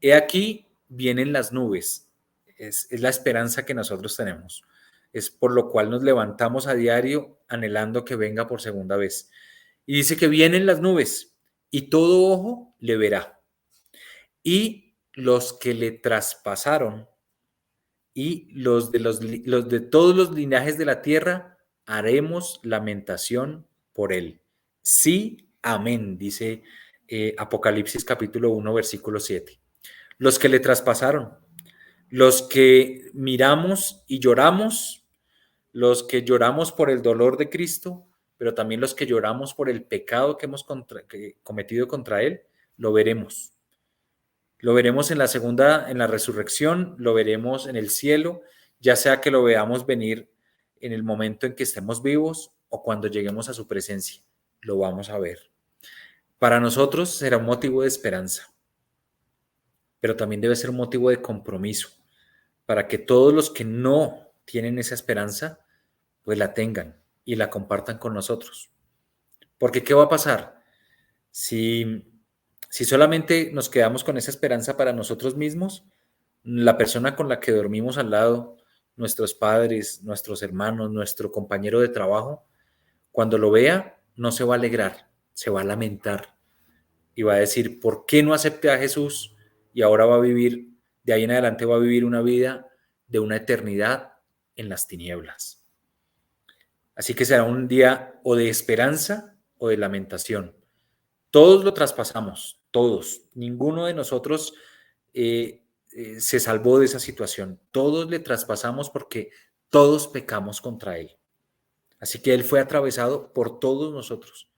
he aquí vienen las nubes. Es la esperanza que nosotros tenemos. Es por lo cual nos levantamos a diario anhelando que venga por segunda vez. Y dice que vienen las nubes y todo ojo le verá. Y los que le traspasaron y los de todos los linajes de la tierra haremos lamentación por él. Sí, amén, dice Apocalipsis capítulo 1, versículo 7. Los que le traspasaron, los que miramos y lloramos, los que lloramos por el dolor de Cristo, pero también los que lloramos por el pecado que hemos cometido contra Él, lo veremos. Lo veremos en la segunda, en la resurrección, lo veremos en el cielo, ya sea que lo veamos venir en el momento en que estemos vivos o cuando lleguemos a su presencia, lo vamos a ver. Para nosotros será un motivo de esperanza, pero también debe ser un motivo de compromiso, para que todos los que no tienen esa esperanza, pues la tengan y la compartan con nosotros. Porque ¿qué va a pasar? Si solamente nos quedamos con esa esperanza para nosotros mismos, la persona con la que dormimos al lado, nuestros padres, nuestros hermanos, nuestro compañero de trabajo, cuando lo vea, no se va a alegrar, se va a lamentar y va a decir, ¿por qué no acepté a Jesús? Y ahora va a vivir, de ahí en adelante va a vivir una vida de una eternidad en las tinieblas. Así que será un día o de esperanza o de lamentación. Todos lo traspasamos, todos. Ninguno de nosotros se salvó de esa situación. Todos le traspasamos porque todos pecamos contra Él. Así que Él fue atravesado por todos nosotros.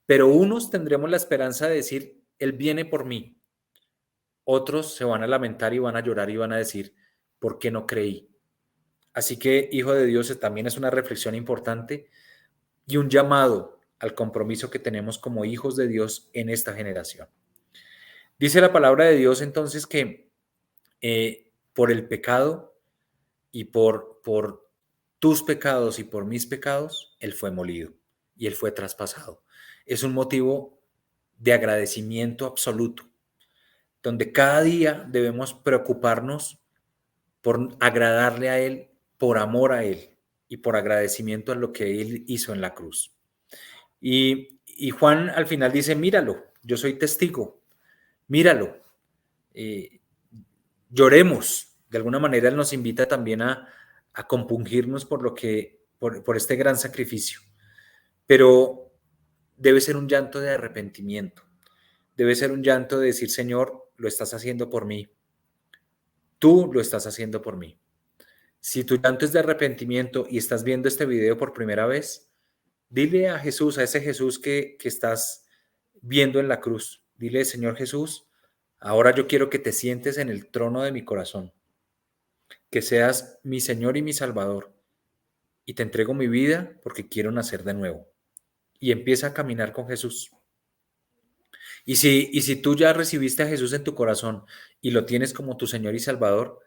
Pero unos tendremos la esperanza de decir, Él viene por mí. Otros se van a lamentar y van a llorar y van a decir, ¿por qué no creí? Así que, hijo de Dios, también es una reflexión importante y un llamado al compromiso que tenemos como hijos de Dios en esta generación. Dice la palabra de Dios entonces que por el pecado y por tus pecados y por mis pecados, Él fue molido y Él fue traspasado. Es un motivo de agradecimiento absoluto, donde cada día debemos preocuparnos por agradarle a Él, por amor a Él y por agradecimiento a lo que Él hizo en la cruz. Y Juan al final dice, míralo, yo soy testigo, míralo, lloremos. De alguna manera Él nos invita también a compungirnos por este gran sacrificio, pero debe ser un llanto de arrepentimiento, debe ser un llanto de decir, Señor, lo estás haciendo por mí, tú lo estás haciendo por mí. Si tu llanto es de arrepentimiento y estás viendo este video por primera vez, dile a Jesús, a ese Jesús que estás viendo en la cruz, dile, Señor Jesús, ahora yo quiero que te sientes en el trono de mi corazón, que seas mi Señor y mi Salvador, y te entrego mi vida porque quiero nacer de nuevo. Y empieza a caminar con Jesús. Y si tú ya recibiste a Jesús en tu corazón y lo tienes como tu Señor y Salvador,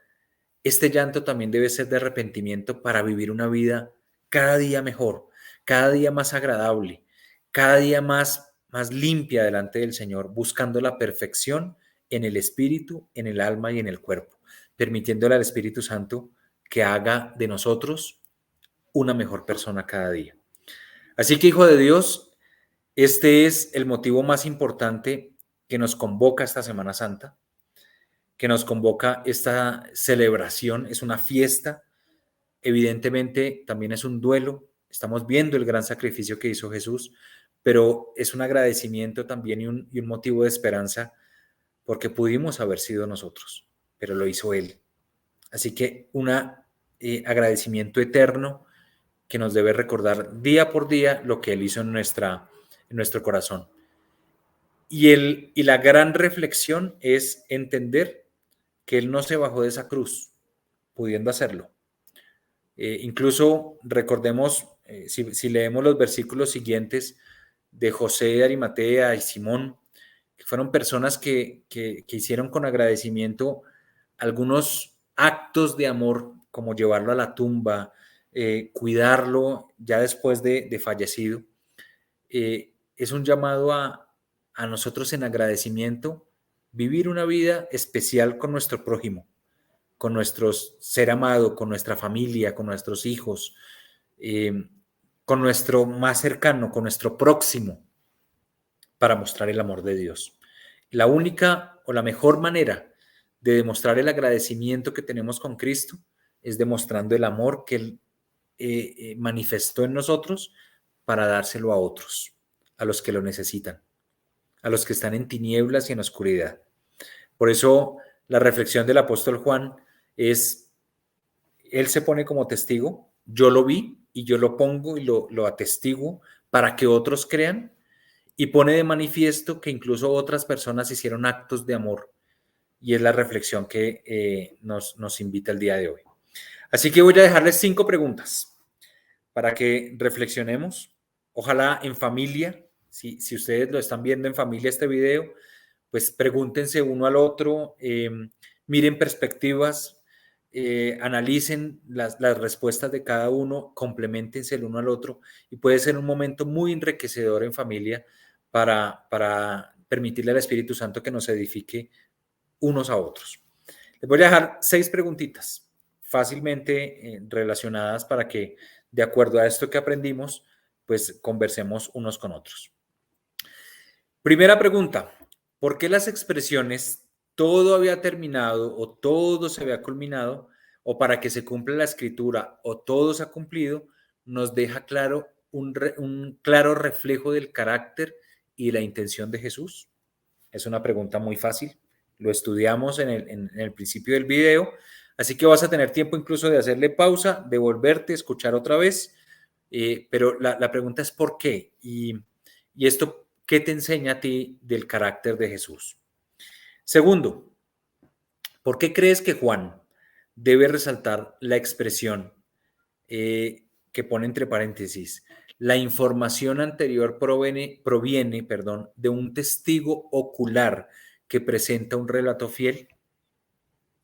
este llanto también debe ser de arrepentimiento para vivir una vida cada día mejor, cada día más agradable, cada día más más limpia delante del Señor, buscando la perfección en el espíritu, en el alma y en el cuerpo, permitiéndole al Espíritu Santo que haga de nosotros una mejor persona cada día. Así que, hijo de Dios, este es el motivo más importante que nos convoca esta Semana Santa, que nos convoca esta celebración. Es una fiesta, evidentemente también es un duelo. Estamos viendo el gran sacrificio que hizo Jesús, pero es un agradecimiento también y un motivo de esperanza, porque pudimos haber sido nosotros, pero lo hizo Él. Así que un agradecimiento eterno que nos debe recordar día por día lo que Él hizo en nuestro corazón. Y la gran reflexión es entender que Él no se bajó de esa cruz, pudiendo hacerlo. Incluso recordemos, si leemos los versículos siguientes de José de Arimatea y Simón, que fueron personas que hicieron con agradecimiento algunos actos de amor, como llevarlo a la tumba, cuidarlo ya después de fallecido. Es un llamado a nosotros en agradecimiento, vivir una vida especial con nuestro prójimo, con nuestro ser amado, con nuestra familia, con nuestros hijos, con nuestro más cercano, con nuestro próximo, para mostrar el amor de Dios. La única o la mejor manera de demostrar el agradecimiento que tenemos con Cristo es demostrando el amor que Él manifestó en nosotros para dárselo a otros, a los que lo necesitan, a los que están en tinieblas y en oscuridad. Por eso la reflexión del apóstol Juan es, él se pone como testigo, yo lo vi y yo lo pongo y lo atestiguo para que otros crean, y pone de manifiesto que incluso otras personas hicieron actos de amor, y es la reflexión que nos invita el día de hoy. Así que voy a dejarles 5 preguntas para que reflexionemos, ojalá en familia. Si ustedes lo están viendo en familia este video, pues pregúntense uno al otro, miren perspectivas, analicen las respuestas de cada uno, compleméntense el uno al otro, y puede ser un momento muy enriquecedor en familia para permitirle al Espíritu Santo que nos edifique unos a otros. Les voy a dejar 6 preguntitas fácilmente relacionadas para que, de acuerdo a esto que aprendimos, pues conversemos unos con otros. Primera pregunta: ¿por qué las expresiones todo había terminado o todo se había culminado, o para que se cumpla la escritura o todo se ha cumplido, nos deja claro un claro reflejo del carácter y la intención de Jesús? Es una pregunta muy fácil. Lo estudiamos en el principio del video, así que vas a tener tiempo incluso de hacerle pausa, de volverte a escuchar otra vez, pero la pregunta es ¿por qué? Y esto, ¿qué te enseña a ti del carácter de Jesús? Segundo, ¿por qué crees que Juan debe resaltar la expresión que pone entre paréntesis: la información anterior proviene, de un testigo ocular que presenta un relato fiel?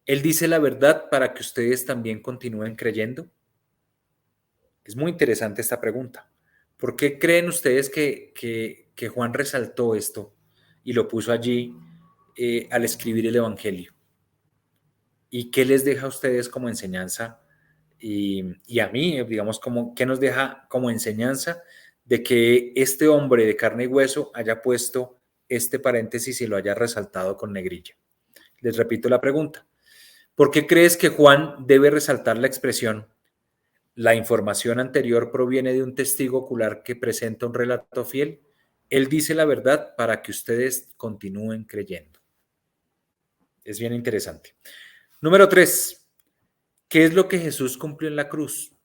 ¿Él dice la verdad para que ustedes también continúen creyendo? Es muy interesante esta pregunta. ¿Por qué creen ustedes que Juan resaltó esto y lo puso allí al escribir el Evangelio? ¿Y qué les deja a ustedes como enseñanza? Y a mí, digamos, ¿qué nos deja como enseñanza de que este hombre de carne y hueso haya puesto este paréntesis y lo haya resaltado con negrilla? Les repito la pregunta. ¿Por qué crees que Juan debe resaltar la expresión: la información anterior proviene de un testigo ocular que presenta un relato fiel? Él dice la verdad para que ustedes continúen creyendo. Es bien interesante. Número 3. ¿Qué es lo que Jesús cumplió en la cruz?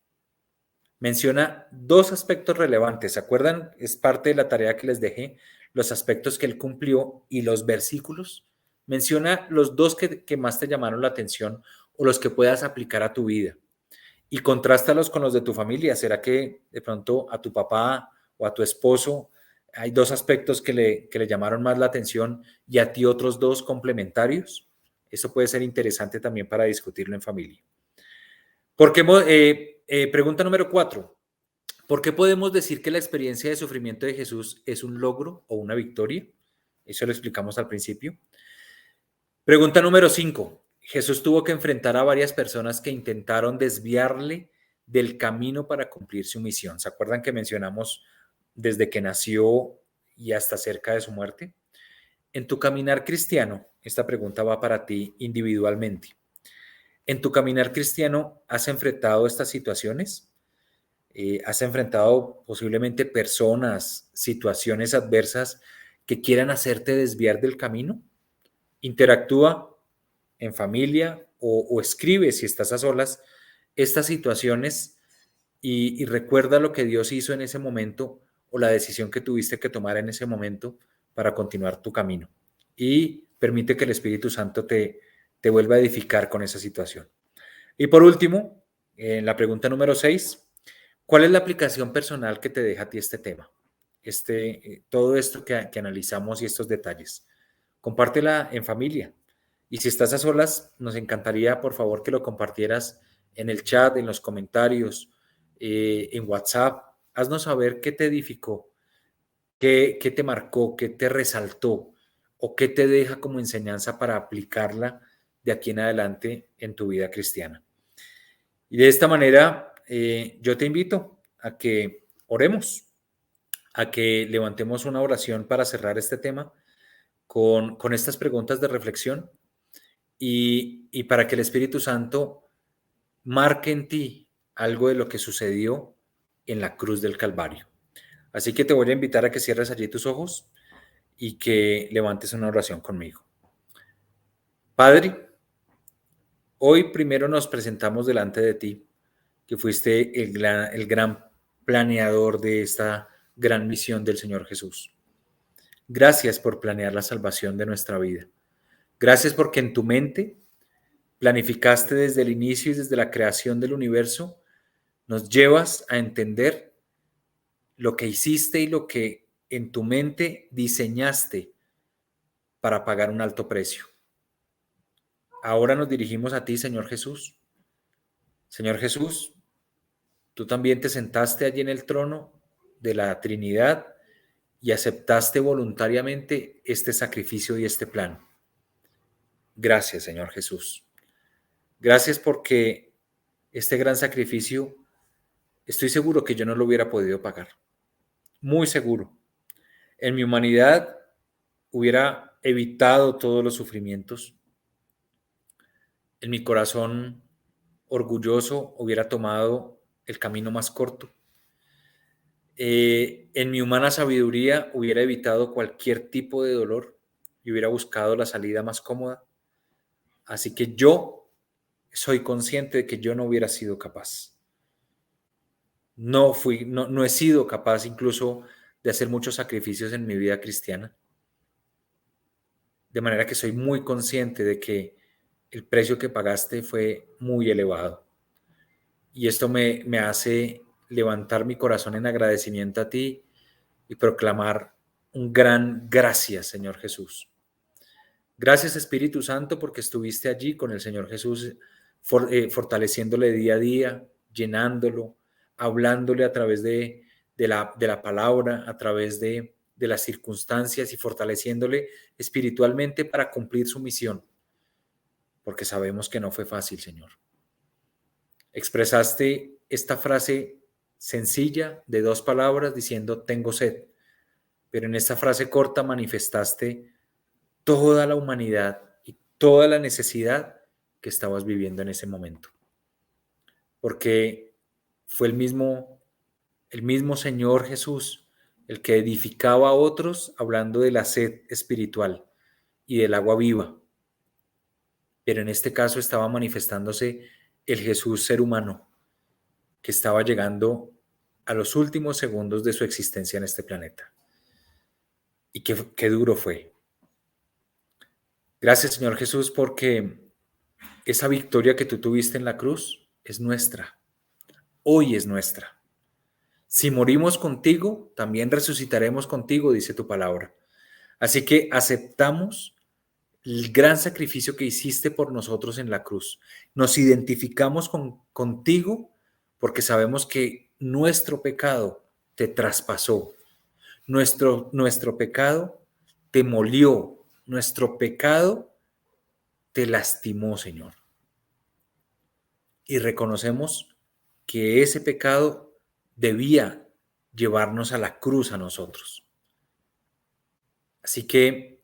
Menciona 2 aspectos relevantes. ¿Se acuerdan? Es parte de la tarea que les dejé, los aspectos que él cumplió y los versículos. Menciona los 2 que más te llamaron la atención o los que puedas aplicar a tu vida. Y contrástalos con los de tu familia. ¿Será que de pronto a tu papá o a tu esposo hay 2 aspectos que le llamaron más la atención y a ti otros 2 complementarios? Eso puede ser interesante también para discutirlo en familia. Pregunta número 4. ¿Por qué podemos decir que la experiencia de sufrimiento de Jesús es un logro o una victoria? Eso lo explicamos al principio. Pregunta número 5. Jesús tuvo que enfrentar a varias personas que intentaron desviarle del camino para cumplir su misión. ¿Se acuerdan que mencionamos desde que nació y hasta cerca de su muerte? En tu caminar cristiano, esta pregunta va para ti individualmente. ¿En tu caminar cristiano has enfrentado estas situaciones? ¿Has enfrentado posiblemente personas, situaciones adversas que quieran hacerte desviar del camino? Interactúa en familia o escribe si estás a solas estas situaciones y recuerda lo que Dios hizo en ese momento o la decisión que tuviste que tomar en ese momento para continuar tu camino. Y permite que el Espíritu Santo te vuelva a edificar con esa situación. Y por último, en la pregunta número 6, ¿cuál es la aplicación personal que te deja a ti este tema? Todo esto que analizamos y estos detalles. Compártela en familia. Y si estás a solas, nos encantaría, por favor, que lo compartieras en el chat, en los comentarios, en WhatsApp. Haznos saber qué te edificó, qué te marcó, qué te resaltó o qué te deja como enseñanza para aplicarla de aquí en adelante en tu vida cristiana. Y de esta manera, yo te invito a que oremos, a que levantemos una oración para cerrar este tema con estas preguntas de reflexión y para que el Espíritu Santo marque en ti algo de lo que sucedió en la cruz del Calvario. Así que te voy a invitar a que cierres allí tus ojos y que levantes una oración conmigo. Padre, hoy primero nos presentamos delante de ti, que fuiste el gran planeador de esta gran misión del Señor Jesús. Gracias por planear la salvación de nuestra vida. Gracias porque en tu mente planificaste desde el inicio y desde la creación del universo, nos llevas a entender lo que hiciste y lo que en tu mente diseñaste para pagar un alto precio. Ahora nos dirigimos a ti, Señor Jesús. Señor Jesús, tú también te sentaste allí en el trono de la Trinidad y aceptaste voluntariamente este sacrificio y este plan. Gracias, Señor Jesús. Gracias porque este gran sacrificio, estoy seguro que yo no lo hubiera podido pagar. Muy seguro. En mi humanidad hubiera evitado todos los sufrimientos. En mi corazón orgulloso hubiera tomado el camino más corto. En mi humana sabiduría hubiera evitado cualquier tipo de dolor y hubiera buscado la salida más cómoda. Así que yo soy consciente de que yo no hubiera sido capaz. No he sido capaz incluso de hacer muchos sacrificios en mi vida cristiana. De manera que soy muy consciente de que el precio que pagaste fue muy elevado. Y esto me hace levantar mi corazón en agradecimiento a ti y proclamar un gran gracias, Señor Jesús. Gracias, Espíritu Santo, porque estuviste allí con el Señor Jesús, fortaleciéndole día a día, llenándolo, hablándole a través de la palabra, a través de las circunstancias y fortaleciéndole espiritualmente para cumplir su misión, porque sabemos que no fue fácil, Señor. Expresaste esta frase sencilla de 2 palabras diciendo tengo sed, pero en esta frase corta manifestaste toda la humanidad y toda la necesidad que estabas viviendo en ese momento. Porque fue el mismo Señor Jesús el que edificaba a otros hablando de la sed espiritual y del agua viva. Pero en este caso estaba manifestándose el Jesús ser humano que estaba llegando a los últimos segundos de su existencia en este planeta. Y qué duro fue. Gracias, Señor Jesús, porque esa victoria que tú tuviste en la cruz es nuestra. Hoy es nuestra. Si morimos contigo, también resucitaremos contigo, dice tu palabra. Así que aceptamos el gran sacrificio que hiciste por nosotros en la cruz. Nos identificamos contigo porque sabemos que nuestro pecado te traspasó, nuestro pecado te molió, nuestro pecado te lastimó, Señor. Y reconocemos que ese pecado debía llevarnos a la cruz a nosotros. Así que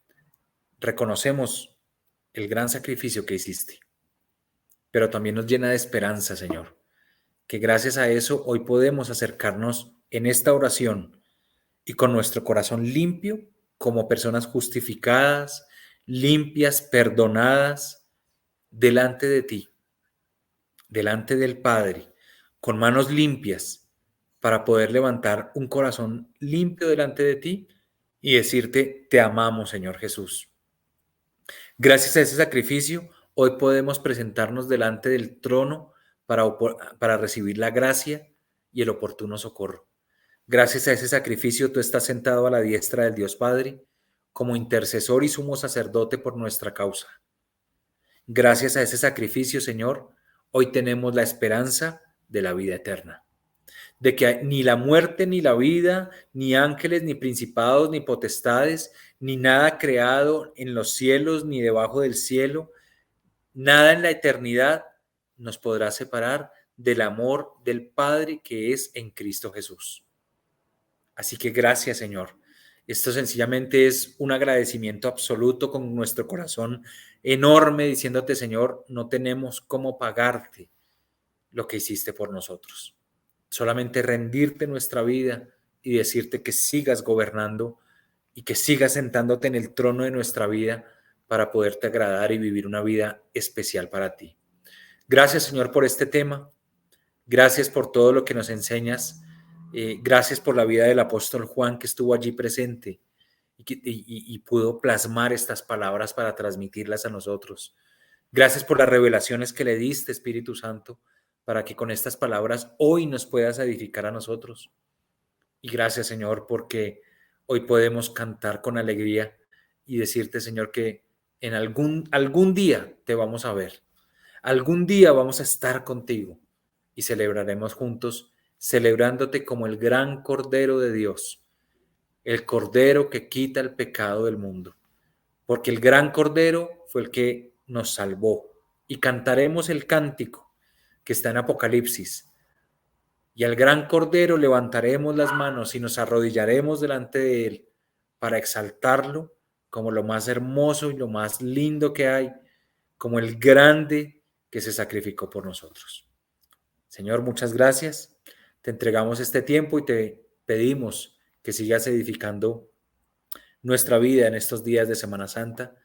reconocemos el gran sacrificio que hiciste, pero también nos llena de esperanza, Señor, que gracias a eso hoy podemos acercarnos en esta oración y con nuestro corazón limpio, como personas justificadas, limpias, perdonadas, delante de ti, delante del Padre, con manos limpias, para poder levantar un corazón limpio delante de ti y decirte, te amamos, Señor Jesús. Gracias a ese sacrificio, hoy podemos presentarnos delante del trono para recibir la gracia y el oportuno socorro. Gracias a ese sacrificio, tú estás sentado a la diestra del Dios Padre como intercesor y sumo sacerdote por nuestra causa. Gracias a ese sacrificio, Señor, hoy tenemos la esperanza de la vida eterna, de que ni la muerte, ni la vida, ni ángeles, ni principados, ni potestades, ni nada creado en los cielos, ni debajo del cielo, nada en la eternidad nos podrá separar del amor del Padre que es en Cristo Jesús. Así que gracias, Señor. Esto sencillamente es un agradecimiento absoluto con nuestro corazón enorme, diciéndote, Señor, no tenemos cómo pagarte lo que hiciste por nosotros. Solamente rendirte nuestra vida y decirte que sigas gobernando y que sigas sentándote en el trono de nuestra vida para poderte agradar y vivir una vida especial para ti. Gracias, Señor, por este tema. Gracias por todo lo que nos enseñas. Gracias por la vida del apóstol Juan que estuvo allí presente y pudo plasmar estas palabras para transmitirlas a nosotros. Gracias por las revelaciones que le diste, Espíritu Santo, para que con estas palabras hoy nos puedas edificar a nosotros. Y gracias, Señor, porque hoy podemos cantar con alegría y decirte, Señor, que en algún día te vamos a ver. Algún día vamos a estar contigo y celebraremos juntos, celebrándote como el gran Cordero de Dios, el Cordero que quita el pecado del mundo. Porque el gran Cordero fue el que nos salvó. Y cantaremos el cántico que está en Apocalipsis. Y al gran Cordero levantaremos las manos y nos arrodillaremos delante de él para exaltarlo como lo más hermoso y lo más lindo que hay, como el grande que se sacrificó por nosotros. Señor, muchas gracias. Te entregamos este tiempo y te pedimos que sigas edificando nuestra vida en estos días de Semana Santa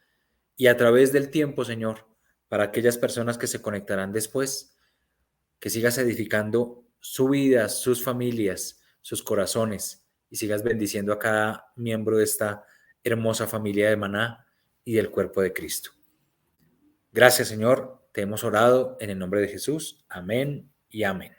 y a través del tiempo, Señor, para aquellas personas que se conectarán después, que sigas edificando su vida, sus familias, sus corazones y sigas bendiciendo a cada miembro de esta hermosa familia de Maná y del cuerpo de Cristo. Gracias, Señor. Te hemos orado en el nombre de Jesús. Amén y amén.